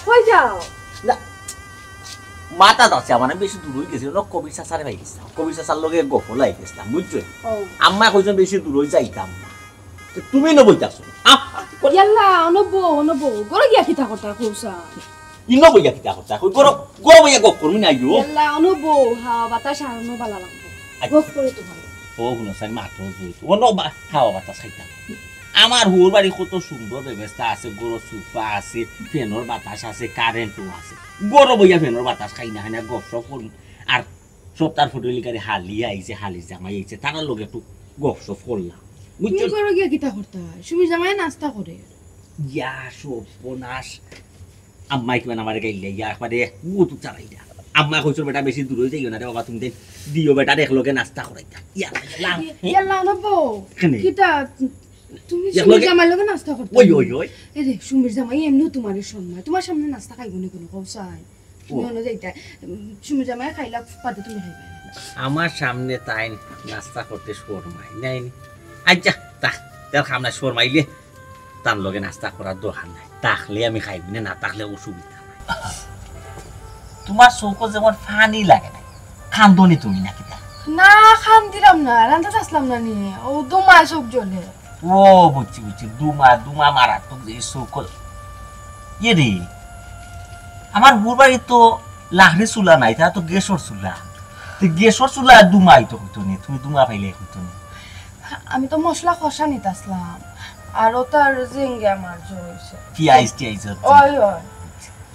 [SPEAKER 4] কই যাও
[SPEAKER 1] মাথা দাচ্ছে আমার বেশি দূর হয়ে গেছিল কবির চাচারে ভাই গেছিলাম কবির চাচার লগে গপ লাই গেছিলাম বুঝছো আম্মা কইছেন বেশি দূর হয়ে যাইতাম না তো তুমি নবইতাছো
[SPEAKER 4] ইয়াল্লা অনবো অনবো গরে গিয়া কিতা করতা কইছা
[SPEAKER 1] ইনো বইয়া কিতা কথা কই গরো গরো বইয়া গপ করমি না ইয়ো
[SPEAKER 4] ইয়াল্লা অনবো হাওয়া বাতাস আনো বালা লাগবে গপ করে তো ভালো
[SPEAKER 1] ও হুনো সাই মাত্র জুইতো ও নবা খাওয়া বাতাস খাইতাম আমার হুর বাড়ি কত সুন্দর ব্যবস্থা আছে গরো সোফা আছে ফ্যানের বাতাস আছে কারেন্টও আছে গরো বইয়া ফ্যানের বাতাস খাই না না গপ সপ করি আর সপ্তাহ ফুটলিকারে হালি আইছে হালি জামাই আইছে তার লগে একটু গপ সপ করলাম
[SPEAKER 4] তুমি গরে গিয়া কিতা করতা সুমি জামাই নাস্তা করে
[SPEAKER 1] ইয়া সর্বনাশ আম্মাই কিমান আমার গাইলে ইয়া একবারে গুতু চালাইটা আম্মা কইছো বেটা বেশি দূর হয়ে যাইও না রে বাবা তুমি দিও বেটা একলগে নাস্তা করাইতা
[SPEAKER 4] ইয়াল্লা অনবো
[SPEAKER 1] কেনে?
[SPEAKER 4] কিতা তুমি
[SPEAKER 1] ইয়ার
[SPEAKER 4] সুমির
[SPEAKER 1] লগে-
[SPEAKER 4] জামাই লগে নাস্তা করতা
[SPEAKER 1] ওই ওই ওই
[SPEAKER 4] এ রে সুমির জামাই এমনি তোমার সম্মান তোমার সামনে নাস্তা খাইব না কোনো কৌসাই তুমি অন্য যাইতা সুমির জামাই খাইলা পাতে তুমি খাইবা না।
[SPEAKER 1] আমার সামনে তাই নাস্তা করতে শর্মাই নাই আচ্ছা তার খামনা শর্মাইলে তার লগে নাস্তা করার দরকার নাই তাহলে আমি খাইবি না তাহলে অসুবিধা নাই তোমার চৌকো যেমন ফানি লাগে না খান্দনি তুমি নাকি
[SPEAKER 4] না খান দিলাম না রান্না আসলাম না নিয়ে ও দুমা সব জ্বলে
[SPEAKER 1] ও বুঝছি বুঝছি দুমা মারাত্মক যে চৌকল ইয়ে রে আমার বুড় বাড়ি তো লাহরি চুলা নাই তা তো গ্যাসর চুলা গ্যাসর চুলা দুমাই তো হইতো নি তুমি দুমা পাইলে হইতো নি
[SPEAKER 4] আমি তো মশলা কষা নিতে আসলাম আর ও তার জিঙ্গে আমার জড়ছে
[SPEAKER 1] পিয়াইজ টিয়াইজ
[SPEAKER 4] ওই ওই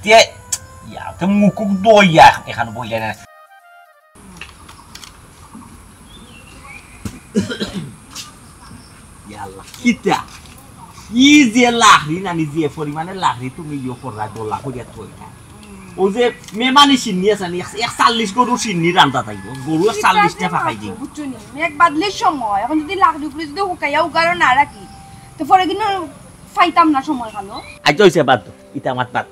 [SPEAKER 1] তে ইয়া তো মুকুক দইয়া এখানে বইলে না ইয়াল্লাহ কিতা ই যে লাহরি নানি যে পরিমাণে লাহরি তুমি ইয়ে করলা দোলা করিয়া থইলা ও যে মেমানি সিন্নি আছে নি 41 গরু সিন্নি রান্তা তাইব গরু 40টা ফাকাই দিই
[SPEAKER 4] বুঝছো নি এক বাদলের সময় এখন যদি লাখ দুপুরে যদি হুকাইয়া উগারো না রাখি তো পরে কিন্তু ফাইতাম না সময় ভালো
[SPEAKER 1] আজ হইছে বাদ ইতা মাত বাদ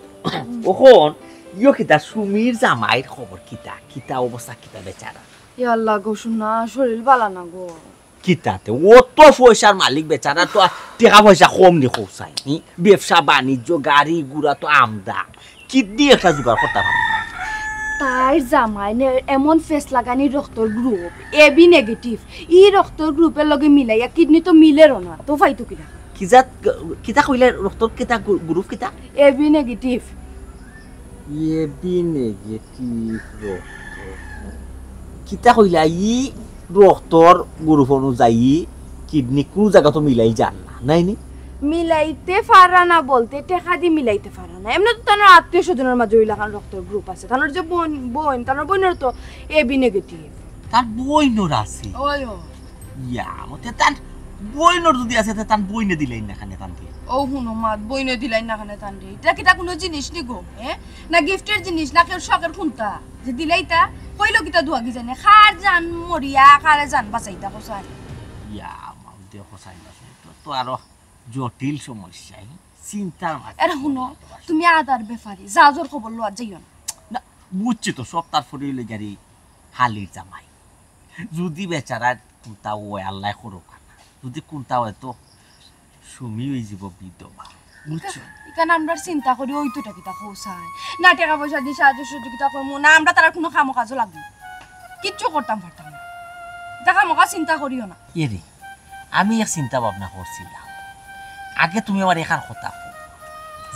[SPEAKER 1] ওখন ইয়ো কিতা সুমির জামাইর খবর কিতা কিতা অবস্থা কিতা বেচারা
[SPEAKER 4] ইয়াল্লা গো শুনা শরীর বালা না গো
[SPEAKER 1] কিতাতে ও তো পয়সার মালিক বেচারা তো টাকা পয়সা কম নি খোসাই ব্যবসা বাণিজ্য গাড়ি গুড়া তো আমদা কিডনি একটা জোগাড় করতে পারে
[SPEAKER 4] তার জামাই এমন ফেস লাগানি রক্তর গ্রুপ এবি নেগেটিভ ই রক্তর গ্রুপের লগে মিলাইয়া কিডনি তো মিলেরও না তো ফাইতো কিনা
[SPEAKER 1] কিজাত কিতা কইলে রক্তর কিতা গ্রুপ কিতা
[SPEAKER 4] এবি নেগেটিভ
[SPEAKER 1] এবি নেগেটিভ কিতা কইলা ই রক্তর গ্রুপ অনুযায়ী কিডনি কোন জায়গা তো মিলাই যান না নাই নি
[SPEAKER 4] মিলাইতে পারা না বলতে টেকা দি মিলাইতে পারা না এমনি তো তার আত্মীয় স্বজনের মাঝে ওই লাগান রক্তর গ্রুপ আছে তার যে বোন তার বোনের তো এবি নেগেটিভ
[SPEAKER 1] তার বইনর আছে
[SPEAKER 4] ওই
[SPEAKER 1] ইয়া মতে তার বইনর যদি আছে তার বইনে দিলেই না খানে তানকে
[SPEAKER 4] ও হুনো মাত বইনে দিলাই না খানে তানরে এটা কিটা কোনো জিনিস নি গো না গিফটের জিনিস না কেউ শখের খুনতা যে দিলাইতা কইলো কিটা দুয়াগি জানে খার জান মরিয়া খারে জান বাঁচাইতা কোসাই
[SPEAKER 1] ইয়া মাম দেখো সাই না তো আরো জটিল সমস্যা চিন্তার মাঝে
[SPEAKER 4] এর হুনো তুমি আদার ব্যাপারে জাজর খবর লওয়া যাইও
[SPEAKER 1] না বুঝছি তো সব তার ফরিলে গাড়ি হালির জামাই যদি বেচারা কোনটা ওই আল্লাহ করুক না যদি কোনটা হয় তো সুমি হয়ে যাব বিধবা বুঝছো
[SPEAKER 4] এখানে আমরা চিন্তা করি ওই তো কিতা কোসাই না টাকা পয়সা দিয়ে সাহায্য সহযোগিতা করবো না আমরা তার কোনো কাম কাজও লাগবে কিচ্ছু করতাম পারতাম না দেখা মকা চিন্তা করিও না
[SPEAKER 1] এরে আমি এক চিন্তা ভাবনা করছিলাম আগে তুমি আমার এখান কথা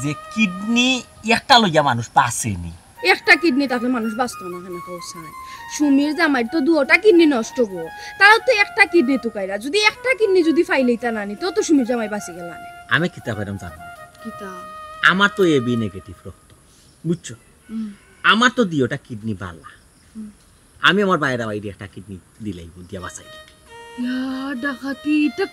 [SPEAKER 1] যে কিডনি একটা লইয়া মানুষ বাঁচেনি
[SPEAKER 4] একটা কিডনি তাহলে মানুষ বাঁচতো না কেন কোসাই সুমির জামাই তো দুটা কিডনি নষ্ট গো তাও তো একটা কিডনি তুকাইরা যদি একটা কিডনি যদি ফাইলেইতা না নি তো সুমির জামাই বাঁচি গেল না
[SPEAKER 1] আমি কিতা পাইলাম জানো
[SPEAKER 4] কিতা
[SPEAKER 1] আমার তো এবি নেগেটিভ রক্ত বুঝছো আমার তো দিওটা কিডনি বালা আমি আমার বাইরে বাইরে একটা কিডনি দিলাই দিয়া বাঁচাই
[SPEAKER 4] ইয়া ডাকাতি এটা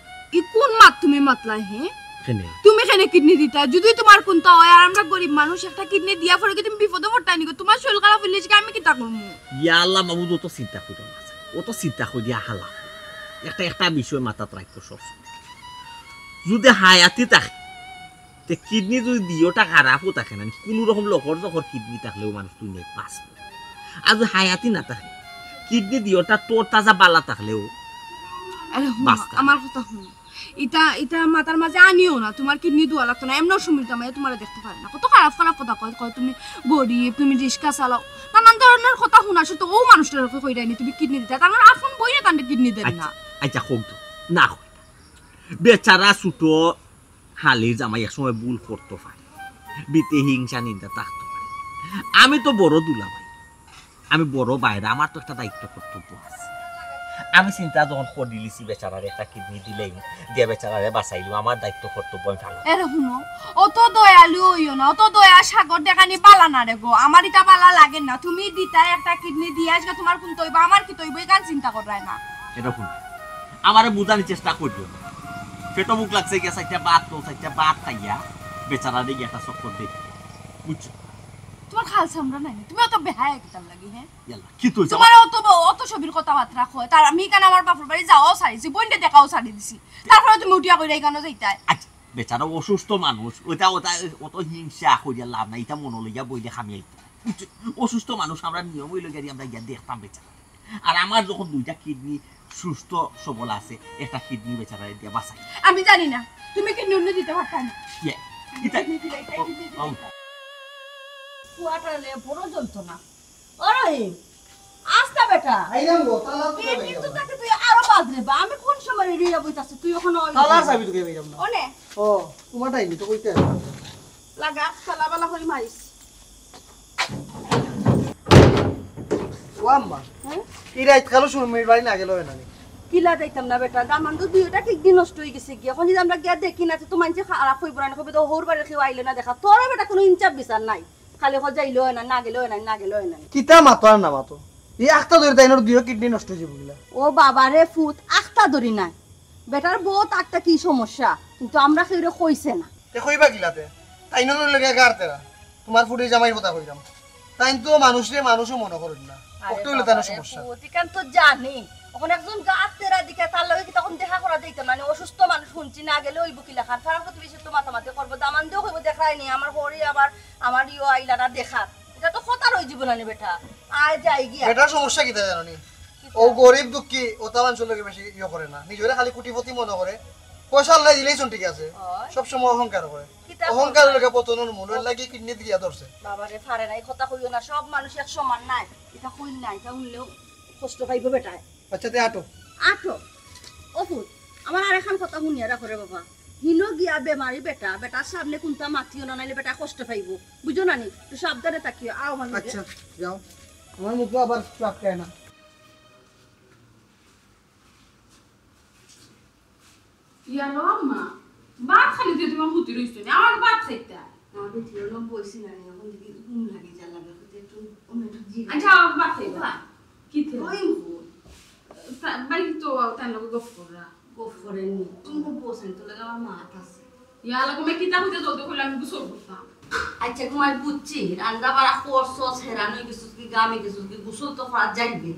[SPEAKER 4] কোন মাত তুমি মাতলাই হে
[SPEAKER 1] কেনে
[SPEAKER 4] তুমি এখানে কিডনি দিতা যদি তোমার কোনটা হয় আর আমরা গরিব মানুষ একটা কিডনি দিয়া পরে কি তুমি বিপদে পড়তাই নিগো তোমার শরীর খারাপ হইলে কি আমি কিতা করব
[SPEAKER 1] ইয়া আল্লাহ মাবুদ তো চিন্তা করো না ও তো চিন্তা করি দিয়া হালা একটা বিষয় মাথাত রাখো সব যদি হায়াতি থাকে তে কিডনি যদি দিওটা খারাপও থাকে না কোনো রকম লকর যখন কিডনি থাকলেও মানুষ তুই নেই বাঁচবে আর যদি হায়াতি না থাকে কিডনি দিওটা তোর তাজা বালা থাকলেও
[SPEAKER 4] আমার কথা শুনো এটা মাথার মাঝে আনিও না তোমার কিডনি দোয়া লাগতো না এমন সুমিতা মায়ে তোমার দেখতে পারে না কত খারাপ খারাপ কথা কয় তুমি গরিব তুমি রিক্সা চালাও নানান ধরনের কথা শোনাছো তো ও মানুষটার কই দেয়নি তুমি কিডনি দিতে তার আপন বই না তান্ডে কিডনি দেন না
[SPEAKER 1] আচ্ছা হোক না হয় বেচারা ছোটো হালির জামাই একসময় ভুল করতে পারে বিতে হিংসা নিন্দা থাকতে পারে আমি তো বড় দুলা ভাই আমি বড় বাইরে আমার তো একটা দায়িত্ব কর্তব্য আছে আমি চিন্তা যখন করে দিলিছি বেচারারে একটা কিডনি দিলেই দিয়ে বেচারারে বাঁচাইলো আমার দায়িত্ব কর্তব্য আমি ভালো
[SPEAKER 4] এরে শুনো অত দয়ালু হইও না অত দয়া সাগর দেখানি পালা না রে গো আমার এটা পালা লাগে না তুমি দিতা একটা কিডনি দিয়ে আজকে তোমার কোন তৈব আমার কি তৈব এই গান চিন্তা করায় না
[SPEAKER 1] এরকম আমারে বুঝানোর চেষ্টা করিও না পেটো মুখ লাগছে গিয়ে চারটা বাত খাইয়া বেচারারে গিয়ে একটা চক্কর দেখ বুঝছো
[SPEAKER 4] তোমার খাল সামরা নাই তুমি অত বেহায় একদম লাগি হ্যাঁ
[SPEAKER 1] কি তুই
[SPEAKER 4] তোমার অত ছবির কথাবার্তা কয় তার আমি কেন আমার বাপের বাড়ি যাওয়াও ছাড়িছি বইনটা দেখাও ছাড়ি দিছি তারপরে তুমি উঠিয়া কইরা এখানে যাইতাই
[SPEAKER 1] আচ্ছা বেচারা অসুস্থ মানুষ ওটা অত হিংসা করিয়া লাভ নাই এটা মনে লইয়া বইলে খামিয়াই অসুস্থ মানুষ আমরা নিয়ম হইল গিয়ে আমরা গিয়া দেখতাম বেচারা আর আমার যখন দুইটা কিডনি সুস্থ সবল আছে একটা কিডনি বেচারা দিয়া বাঁচাই
[SPEAKER 4] আমি জানি না তুমি কিডনি অন্য দিতে পারতা না
[SPEAKER 6] কুয়াটারে বড় যন্ত্রণা ওরে আস্তা বেটা
[SPEAKER 5] আইলাম গো তালা
[SPEAKER 6] কিন্তু তাকে তুই আরো বাদরে বা আমি কোন সময় রিয়া বইতাছি তুই ওখানে
[SPEAKER 5] তালা চাবি তোকে বাইরাম না
[SPEAKER 6] ওনে
[SPEAKER 5] ও তোমারটাই নি তো কইতে
[SPEAKER 6] লাগা তালা বালা করে মারিস
[SPEAKER 5] ওয়াম্মা কি রাত কালো শুন মের বাড়ি না গেল না
[SPEAKER 6] কিলা যাইতাম না বেটা দামান তো দুইটা ঠিক দিন নষ্ট হয়ে গেছে গিয়া এখন আমরা গিয়া দেখি না তো মানছে খারাপ হইব না কবে তো হোর বাড়ি কেউ আইলো না দেখা তোর বেটা কোনো ইনচাপ বিচার নাই খালি যাইলো না না গেলো না
[SPEAKER 5] কিতা মাতো আর না মাতো এই আখতা ধরে তাইনোর দুই কিডনি নষ্ট হয়ে যাবে
[SPEAKER 6] ও বাবা রে ফুট আখতা ধরি নাই বেটার বহুত আখতা কি সমস্যা কিন্তু আমরা কেউ কইছে না
[SPEAKER 5] তে কইবা গিলাতে তাইনোর লাগে গারতেরা তোমার ফুটে জামাই কথা কইরাম তাই তো মানুষও মনে করেন না কত হলো তার সমস্যা
[SPEAKER 6] ওতিকান তো জানি এখন একজন গাতেরা দিকে তার লগে কি তখন দেখা করা দিত না অসুস্থ মানুষ শুনছি না গেলে ওই বুকিলা খান ফারাম কত বেশি তো মাথামাতি করবো দামান দিও কইব দেখাই নি আমার হরি আমার ইও আইলা না দেখা এটা তো কথা রই জীবন আনি বেটা আয় যাই গিয়া
[SPEAKER 5] বেটার সমস্যা কিতা জানি ও গরিব দুঃখী ও তামান চলকে বেশি ইয়ে করে না নিজেরা খালি কোটিপতি মনে করে পয়সা আল্লাহ দিলেই চল ঠিক আছে সব সময় অহংকার করে অহংকার লাগে পতনের মূল লাগি কিডনি দিয়া ধরছে
[SPEAKER 6] বাবারে ফারে নাই কথা কইও না সব মানুষ এক সমান নাই এটা কইল নাই তা উনলেও কষ্ট পাইব বেটা
[SPEAKER 5] আচ্ছা তে আটো
[SPEAKER 6] ওফুত আমার আরেকখান কথা শুনিয়া রাখো রে বাবা হিনো গিয়া বেমারি বেটার সামনে কোনটা মাতিও না নাইলে বেটা কষ্ট পাইব বুঝো না নি তো সাবধানে থাকিও আও মানে
[SPEAKER 5] আচ্ছা যাও আমার মুখ আবার চাপকায় না
[SPEAKER 7] ইয়ানো আম্মা বাত খালি দিয়ে তোমার হুতি রইছো না আমার বাত খাইতা
[SPEAKER 6] আমার ভিতরে না বইছি না এখন দেখি ঘুম লাগে যা লাগে একটু অন্য একটু জি
[SPEAKER 7] আচ্ছা আমার বাত খাইবা কি থে
[SPEAKER 6] ওই
[SPEAKER 7] বাড়ি তো তার লগে গপ করা
[SPEAKER 6] গপ করেনি তুমি বসেন তো লাগে আমার মাথা আছে
[SPEAKER 7] ইয়ালা কমে কিতা হইতে জলদি কইলা আমি গোসল করতাম
[SPEAKER 6] আচ্ছা ঘুমাই বুঝছি রান্না বাড়া করছস হেরান হয়ে গেছিস কি গামে গেছিস কি গোসল তো করা যাইবে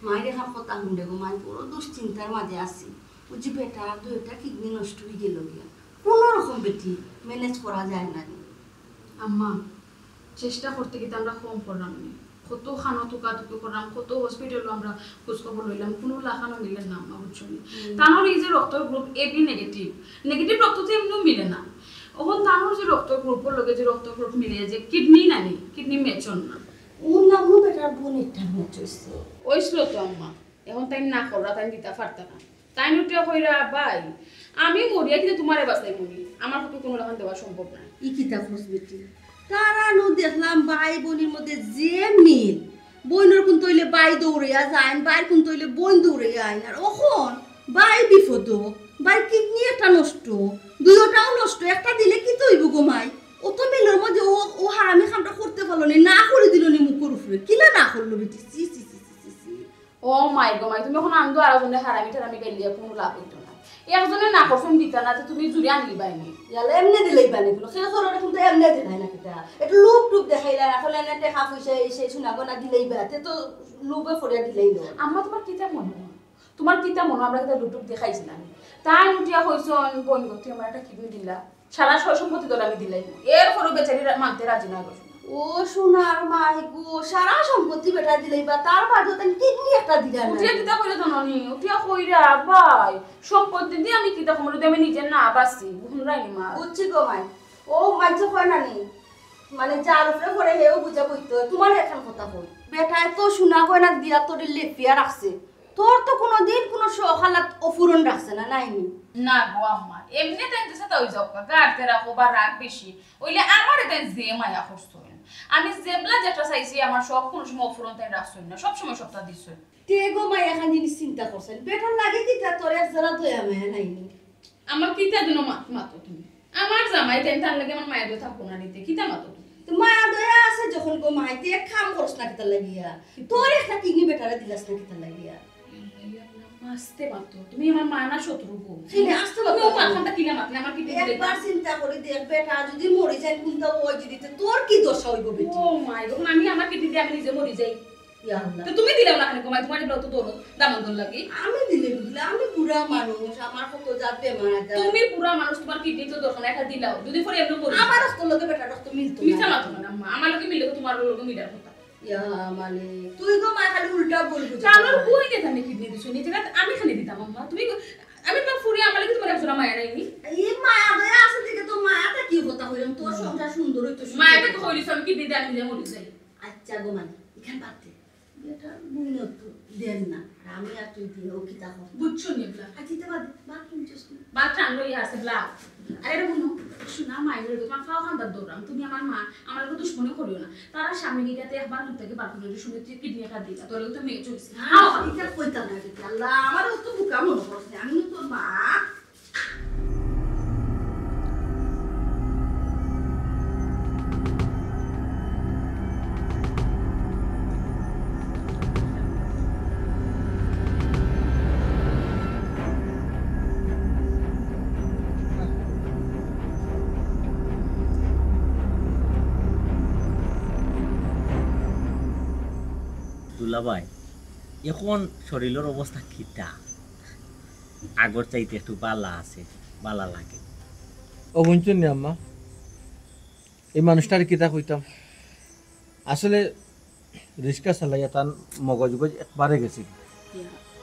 [SPEAKER 6] মায়ের এখন কথা শুনলে গো মায়ের বড় দুশ্চিন্তার মাঝে আছি বুঝছি বেটা দুইটা কিডনি নষ্ট হয়ে গেল গিয়া কোনো রকম বেটি ম্যানেজ করা যায় না
[SPEAKER 7] আম্মা চেষ্টা করতে গিয়ে আমরা কম করলাম না কত খানো টুকাটুকি করলাম কত হসপিটাল আমরা খোঁজখবর লইলাম কোনো লাখানো মিলেন না আমরা বুঝছো তানোর এই যে রক্তের গ্রুপ এবি নেগেটিভ রক্ত তো এমনিও মিলে না ওখন তানোর যে রক্ত গ্রুপের লগে যে রক্ত গ্রুপ মিলে যে কিডনি না নি কিডনি মেচন না
[SPEAKER 6] ওর নামও বেটার বোনেরটা মেচ হইছে
[SPEAKER 7] ওইছিল তো আম্মা এখন তাই না করা তাই দিতে পারতা না তাই নুটিয়া কইরা ভাই আমি মরিয়া কিন্তু তোমারে বাঁচাই মরি আমার পক্ষে কোনো লাখান দেওয়া সম্ভব না
[SPEAKER 6] ই কিতা খোঁজ বেটি তারা নো দেখলাম ভাই বোনের মধ্যে যে মিল বোনের কোন তৈলে বাই দৌড়াইয়া যায় বাইর কোন তৈলে বোন দৌড়াইয়া আইন আর ওখন বাই বিপদ বাই কিডনি একটা নষ্ট দুইটাও নষ্ট একটা দিলে কি তৈব গোমাই ও তো মিলের মধ্যে ও হারামি খামটা করতে পারলো না করে দিল নি মুখের উপরে কিলা না করলো বেটি সি সি সি সি সি
[SPEAKER 7] ও মাই গো মাই তুমি এখন আন্দো আর জন্য হারামি টারামি গাইলিয়া কোনো লাভ হইতো না একজনে না করছেন দিতা না তো তুমি জুড়ে আনলিবাইনি
[SPEAKER 6] ইয়ালে এমনি দিলেই পানি গুলো সে সরো এখন তো এমনি দেখাই না কিটা একটু লুপ টুপ দেখাইলা আসলে এনে টেকা পয়সা এসে শোনাবো না দিলেই বাতে তো লুপে ফরিয়া দিলেই লো
[SPEAKER 7] আম্মা তোমার কিতা মনে হয় তোমার কিতা মনে আমরা কিতা লুটুপ দেখাইছিলাম তাই উঠিয়া হইছন বোন গতি আমার একটা কিডনি দিলা সারা ছয় সম্পত্তি তোর আমি দিলাই এর পরও বেচারি মানতে রাজি না গো
[SPEAKER 6] ও সোনার মাই গো সারা সম্পত্তি বেটা দিলেই বা তার বাদে তেন কিডনি একটা দিলা না
[SPEAKER 7] উঠিয়া কিতা কইরা জানি উঠিয়া কইরা ভাই সম্পত্তি দিয়ে আমি কিতা কমরে আমি নিজে না বাসি হুনরাইনি মা
[SPEAKER 6] বুঝছি গো মাই ও মাইছে কয় না নি মানে যার উপরে পড়ে হেও বুঝা কইতো তোমার এখন কথা কই বেটায় তো সোনা গয়না দিয়া তোর লেপিয়া রাখছে তোর তো কোনোদিন কোনো সহালাত অফুরন রাখছে না নাইনি
[SPEAKER 7] না গো আম্মা এমনি তাই তো সাথে হই যাও গাড়তে রাখো বা রাগ বেশি ওইলে আমার তাই যে মায়া করছো আমি জেবলা যেটা চাইছি আমার সব কোনো সময় অফুরন তাই রাখছই না সব সময় সবটা দিছই
[SPEAKER 6] তে গো মাই এখন জিনিস চিন্তা করছেন বেটার লাগে কি তা তোর এক জরা দয়া মায়া নাইনি
[SPEAKER 7] আমার কিতা দিন মাতো তুমি আমার জামাই তাই তার লাগে আমার মায়ের কথা থাকবো না নিতে কিতা মাতো
[SPEAKER 6] তো মায়া দয়া আছে যখন গো মাই তে কাম করছ না কিতা লাগিয়া তোর একটা কিডনি বেটারে দিলাস না কিতা লাগিয়া
[SPEAKER 7] আস্তে মাতো তুমি আমার মা না শত্রু গো
[SPEAKER 6] সিনে আস্তে
[SPEAKER 7] তুমি ও মাথাটা কিনা মাতলে আমার কি দিতে
[SPEAKER 6] একবার চিন্তা করে দেখ বেটা যদি মরে যায় কোনটা ওই যদি তোর কি দশা হইব বেটি
[SPEAKER 7] ও মাই গো আমি আমার কি দিতে আমি নিজে মরি যাই
[SPEAKER 6] ইয়া আল্লাহ
[SPEAKER 7] তো তুমি দিলাও না কেন কমাই তোমার তো দৌড় দামন লাগি
[SPEAKER 6] আমি দিলে বুঝলে আমি বুড়া মানুষ আমার কত জাত বেমার আছে
[SPEAKER 7] তুমি পুরা মানুষ তোমার কিডনি তো দরকার একটা দিলাও যদি পরে এমন মরি
[SPEAKER 6] আমার রক্ত লগে বেটা রক্ত মিলতো
[SPEAKER 7] মিছা মাতো না আম্মা আমার লগে মিলে তোমার লগে মিলার কথা
[SPEAKER 6] ইয়া মানে তুই তো মা খালি উল্টা বলবি
[SPEAKER 7] চালোর বই কে আমি কিডনি দিছো নিজে আমি খালি দিতাম আম্মা তুমি আমি তো ফুরি আমার লাগি তোমার একজোড়া মায়া রাইনি
[SPEAKER 6] এই মায়া দয়া আছে দিকে তো মায়াটা কি কথা হইলাম তোর সংসার সুন্দর হইতো
[SPEAKER 7] মায়াটা তো হইলিস আমি কিডনি দিয়ে আমি নিজে মরি যাই
[SPEAKER 6] আচ্ছা গো মানে এখান পাতে এটা বুঝলে তো দেন না আমি আর তুই দিয়ে ও কিতা কর
[SPEAKER 7] বুঝছো নিবলা
[SPEAKER 6] আচ্ছা তে বাদ বাদ কিনছস না
[SPEAKER 7] বাচ্চা আনলো ইয়া আছে ব্লা আরে রে বুনো শোনা মায়ের তোমার খাওয়া খান্দার দৌড়াম তুমি আমার মা আমার তো দুশ্মনী করিও না তারা স্বামী গিয়াতে একবার দুধ থেকে বার করে শুনে তুই কিডনি একটা দিলা তোর তো মেয়ে চলছে
[SPEAKER 6] হ্যাঁ এটা কইতা না এটা আল্লাহ আমার তো বুকা মনে পড়ছে আমি তো মা
[SPEAKER 1] দুলাভাই এখন শরীরের অবস্থা কিটা আগর চাইতে একটু বালা আছে বালা লাগে
[SPEAKER 3] ও বুঝছেন নি আম্মা এই মানুষটার কিতা কইতাম আসলে রিক্সা চালাইয়া তার মগজ গজ একবারে গেছে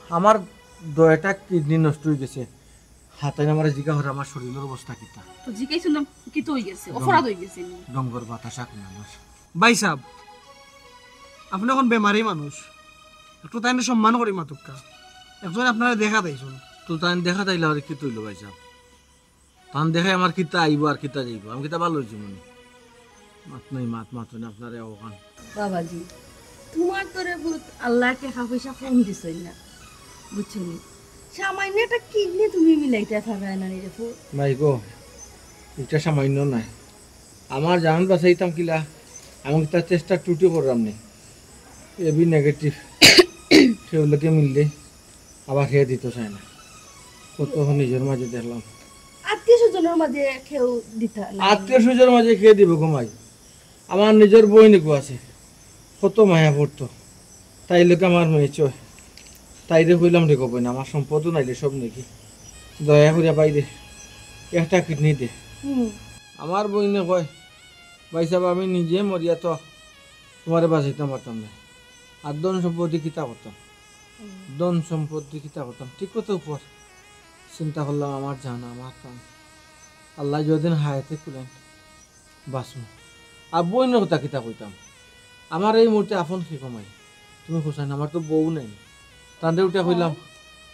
[SPEAKER 3] আমার দয়টা কিডনি নষ্ট হয়ে গেছে হাতে আমার জিগা হরে আমার শরীরের অবস্থা কিতা
[SPEAKER 7] তো জিকাই শুনলাম কি তো হই গেছে অপরাধ হই গেছে
[SPEAKER 3] ডঙ্গর বাতাসা কোন আমার
[SPEAKER 5] ভাই সাহেব আপনি এখন বেমারি মানুষ একটু তাই সম্মান করি মাতুকা একজন আপনারা দেখা দেয়ছুন
[SPEAKER 3] তো তাই দেখা তাইলে আর কি তৈল ভাই সাহেব তান দেখে আমার কিতা আইব আর কিতা যাইব আমি কিতা ভালো হয়েছি মনে মাত নাই মাত মাত না আপনার ওখান
[SPEAKER 6] বাবাজি তোমার তোরে বহুত আল্লাহ টাকা পয়সা কম দিছই না বুঝছো নি সামান্য একটা কিডনি তুমি মিলাইতে পারবে না রে ফুল
[SPEAKER 3] ভাই গো এটা সামান্য নাই আমার জান বাঁচাইতাম কিলা আমি তার চেষ্টা টুটি করলাম নি এবি নেগেটিভ সেগুলোকে মিললে আবার খেয়ে দিতে চায় না কত নিজের মাঝে দেখলাম
[SPEAKER 6] আত্মীয় স্বজনের মাঝে কেউ দিতা না
[SPEAKER 3] আত্মীয় স্বজনের মাঝে খেয়ে দিব ঘুমাই আমার নিজের বই নিকো আছে কত মায়া পড়তো তাই লোকে আমার মেয়ে চয় তাইরে কইলাম রে কব না আমার সম্পদও নাইলে সব নাকি দয়া করে বাইরে একটা কিডনি দে আমার বইনে কয় ভাই সাহেব আমি নিজে মরিয়া তো তোমারে বাঁচাইতে পারতাম না আর ধন সম্পত্তি কিতা করতাম ধন সম্পত্তি কিতা করতাম ঠিক কত উপর চিন্তা করলাম আমার জানা আমার কাম আল্লাহ যদিন হায়াতে খুলেন বাঁচব আর বইনের কথা কিতা কইতাম আমার এই মুহূর্তে আপন কি কমাই তুমি খুশাই না আমার তো বউ নেই তাদের উঠে কইলাম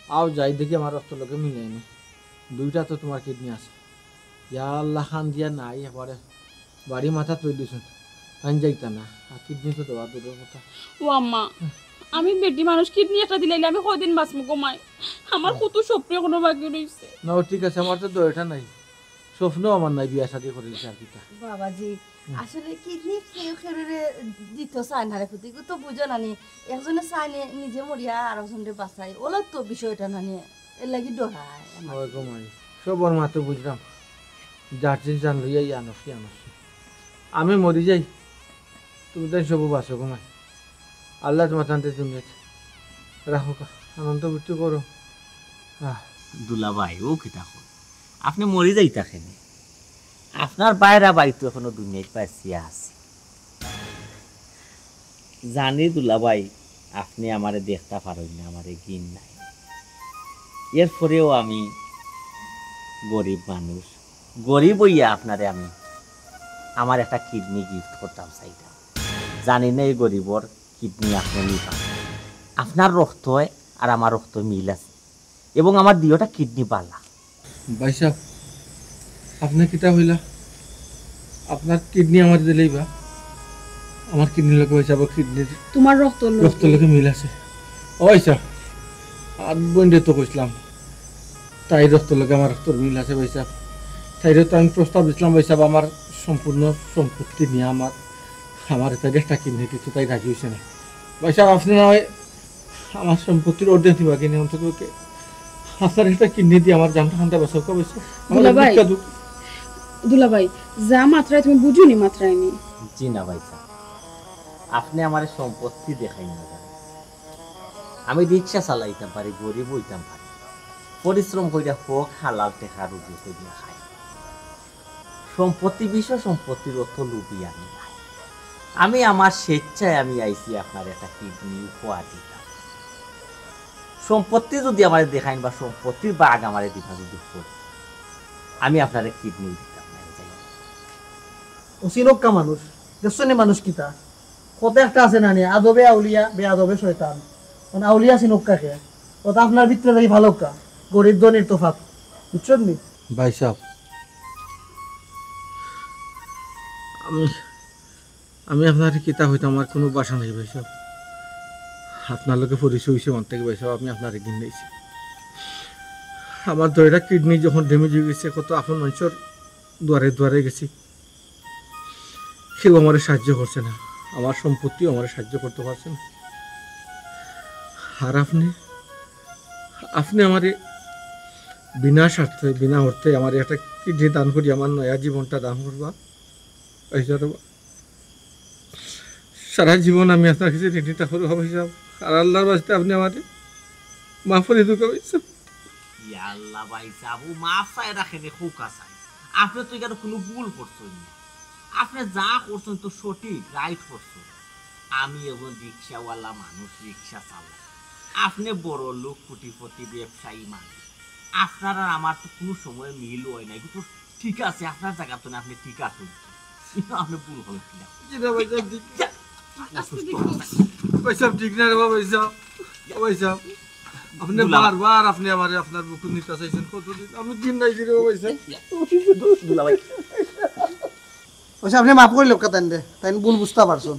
[SPEAKER 3] আও যাই দেখি আমার রক্ত লোকে মিলাই না দুইটা তো তোমার কিডনি আছে ইয়া আল্লাহ খান দিয়া নাই একবারে বাড়ি মাথা তৈরি দিছুন খান যাইতা না আর কিডনি তো দেওয়া দূরের কথা
[SPEAKER 7] ও আম্মা আমি বেটি মানুষ কিডনি একটা দিলাইলে আমি কয়দিন বাঁচবো কমাই আমার কত স্বপ্ন কোনো বাকি রয়েছে
[SPEAKER 3] না ঠিক আছে আমার তো দয়টা নাই স্বপ্ন আমার নাই বিয়া শাদি করে দিছে আর কিটা
[SPEAKER 6] বাবাজি আসলে কিডনি খেয়ে দিত চায় না রে ফুটি তো বুঝো নানি একজনে চায় নিজে মরিয়া আর একজনে বাঁচাই ওলা তো বিষয়টা নানি এর লাগি ডরায়
[SPEAKER 3] ওই গো মাই সবর মাতে বুঝলাম যার জিনিস জান লইয়াই আনছি আমি মরি যাই তুমি তাই সব বাসো গো মাই আল্লাহ তোমার টানতে তুমি রাখো আনন্দ বুঝতে করো
[SPEAKER 1] দুলাভাই ও কিতা কই আপনি মরি যাই থাকেন আপনার বাইরা বাড়ি তো এখনো দুনিয়ায় পাইছিয়া আছে জানি দুলাভাই আপনি আমারে দেখতে পারেন না আমারে গিন নাই এরপরেও আমি গরিব মানুষ গরিব হইয়া আপনারে আমি আমার একটা কিডনি গিফট করতাম চাইতাম জানি না এই গরিবর কিডনি আপনি নিতাম আপনার রক্ত আর আমার রক্ত মিল আছে এবং আমার দুইটা কিডনি বালা
[SPEAKER 3] ভাই সাহেব আপনার কিতা হইলা আপনার কিডনি আমার দিলেই বা আমার কিডনির লোকে ভাই সাহেব কিডনির
[SPEAKER 7] তোমার রক্ত
[SPEAKER 3] লোকে মিল আছে ওই সাহেব আর বন্ধে তো কইছিলাম তাই রক্ত লোকে আমার রক্তর মিল আছে ভাই সাহেব তাইরে তো আমি প্রস্তাব দিচ্ছিলাম ভাই সাহেব আমার সম্পূর্ণ সম্পত্তি নিয়ে আমার এটা একটা কিডনি দিতে তাই রাজি হয়েছে না ভাই সাহেব আপনি না হয় আমার সম্পত্তির অর্ধেক দিবা কিনে অন্তত আপনার একটা কিডনি দিয়ে আমার জানটা খানটা বসাও কবেছে
[SPEAKER 7] দুলাভাই যা মাত্রায় তুমি বুঝুনি মাত্রায় নি
[SPEAKER 1] জি না ভাই সাহেব আপনি আমার সম্পত্তি দেখাই না আমি রিক্সা চালাইতাম পারি গরিব হইতাম পারি পরিশ্রম কইরা হোক হালাল টেকা রুজি কইরা খাই সম্পত্তি বিষয় সম্পত্তির অর্থ লুবি আমি নাই আমি আমার স্বেচ্ছায় আমি আইছি আপনার একটা কিডনি উপহার দিতাম সম্পত্তি যদি আমার দেখাইন বা সম্পত্তির বাঘ আমার দিবা যদি আমি আপনার কিডনি দিতাম না
[SPEAKER 5] অসিনক্কা মানুষ দেখছনি মানুষ কিতা কত একটা আছে না নিয়ে আদবে আউলিয়া বেআদবে শয়তান মানে আউলিয়া সিনক্কাকে ওটা আপনার ভিতরে দেখি ভালো কা গরিব ধনির তোফাত বুঝছেন নি
[SPEAKER 3] ভাই সাহেব আমি আপনার কিতা হইতাম আমার কোনো বাসা নেই ভাই সাহেব আপনার লোকে পরিচয় হয়েছে মন থেকে ভাই সাহেব আমি আপনার একদিন নিয়েছি আমার দুইটা কিডনি যখন ড্যামেজ হয়ে গেছে কত আপন মানুষের দুয়ারে দুয়ারে গেছি কেউ আমার সাহায্য করছে না আমার সম্পত্তিও আমার সাহায্য করতে পারছে না আর আপনি আমার বিনা স্বার্থে বিনা অর্থে আমার একটা কিডনি দান করি আমার নয়া জীবনটা দান করবা সারা জীবন আমি আপনার কাছে ঋণটা করবো হিসাব আর আল্লাহর বাস্তে আপনি আমাদের মাফ করে দুঃখ হয়েছে
[SPEAKER 1] আল্লাহ ভাই সাবু মাফ চাই রাখেন খোকা চাই আপনি তো এখানে কোনো ভুল করছেন না আপনি যা করছেন তো সঠিক রাইট করছেন আমি এখন রিক্সাওয়ালা মানুষ রিক্সা চালাই আপনি বড় লোক কোটিপতি ব্যবসায়ী মানুষ আপনার আর আমার তো কোনো সময় মিল হয় নাই কিন্তু ঠিক আছে আপনার জায়গা তো না আপনি ঠিক আছেন আপনি ভুল হলেন
[SPEAKER 3] ঠিক না রে বাবা আপনি বারবার আপনি আমার আপনার বুকুর নিতে চাইছেন কতদিন আমি দিন নাই দিলে
[SPEAKER 5] আপনি মাফ করে লোক তাই ভুল বুঝতে পারছেন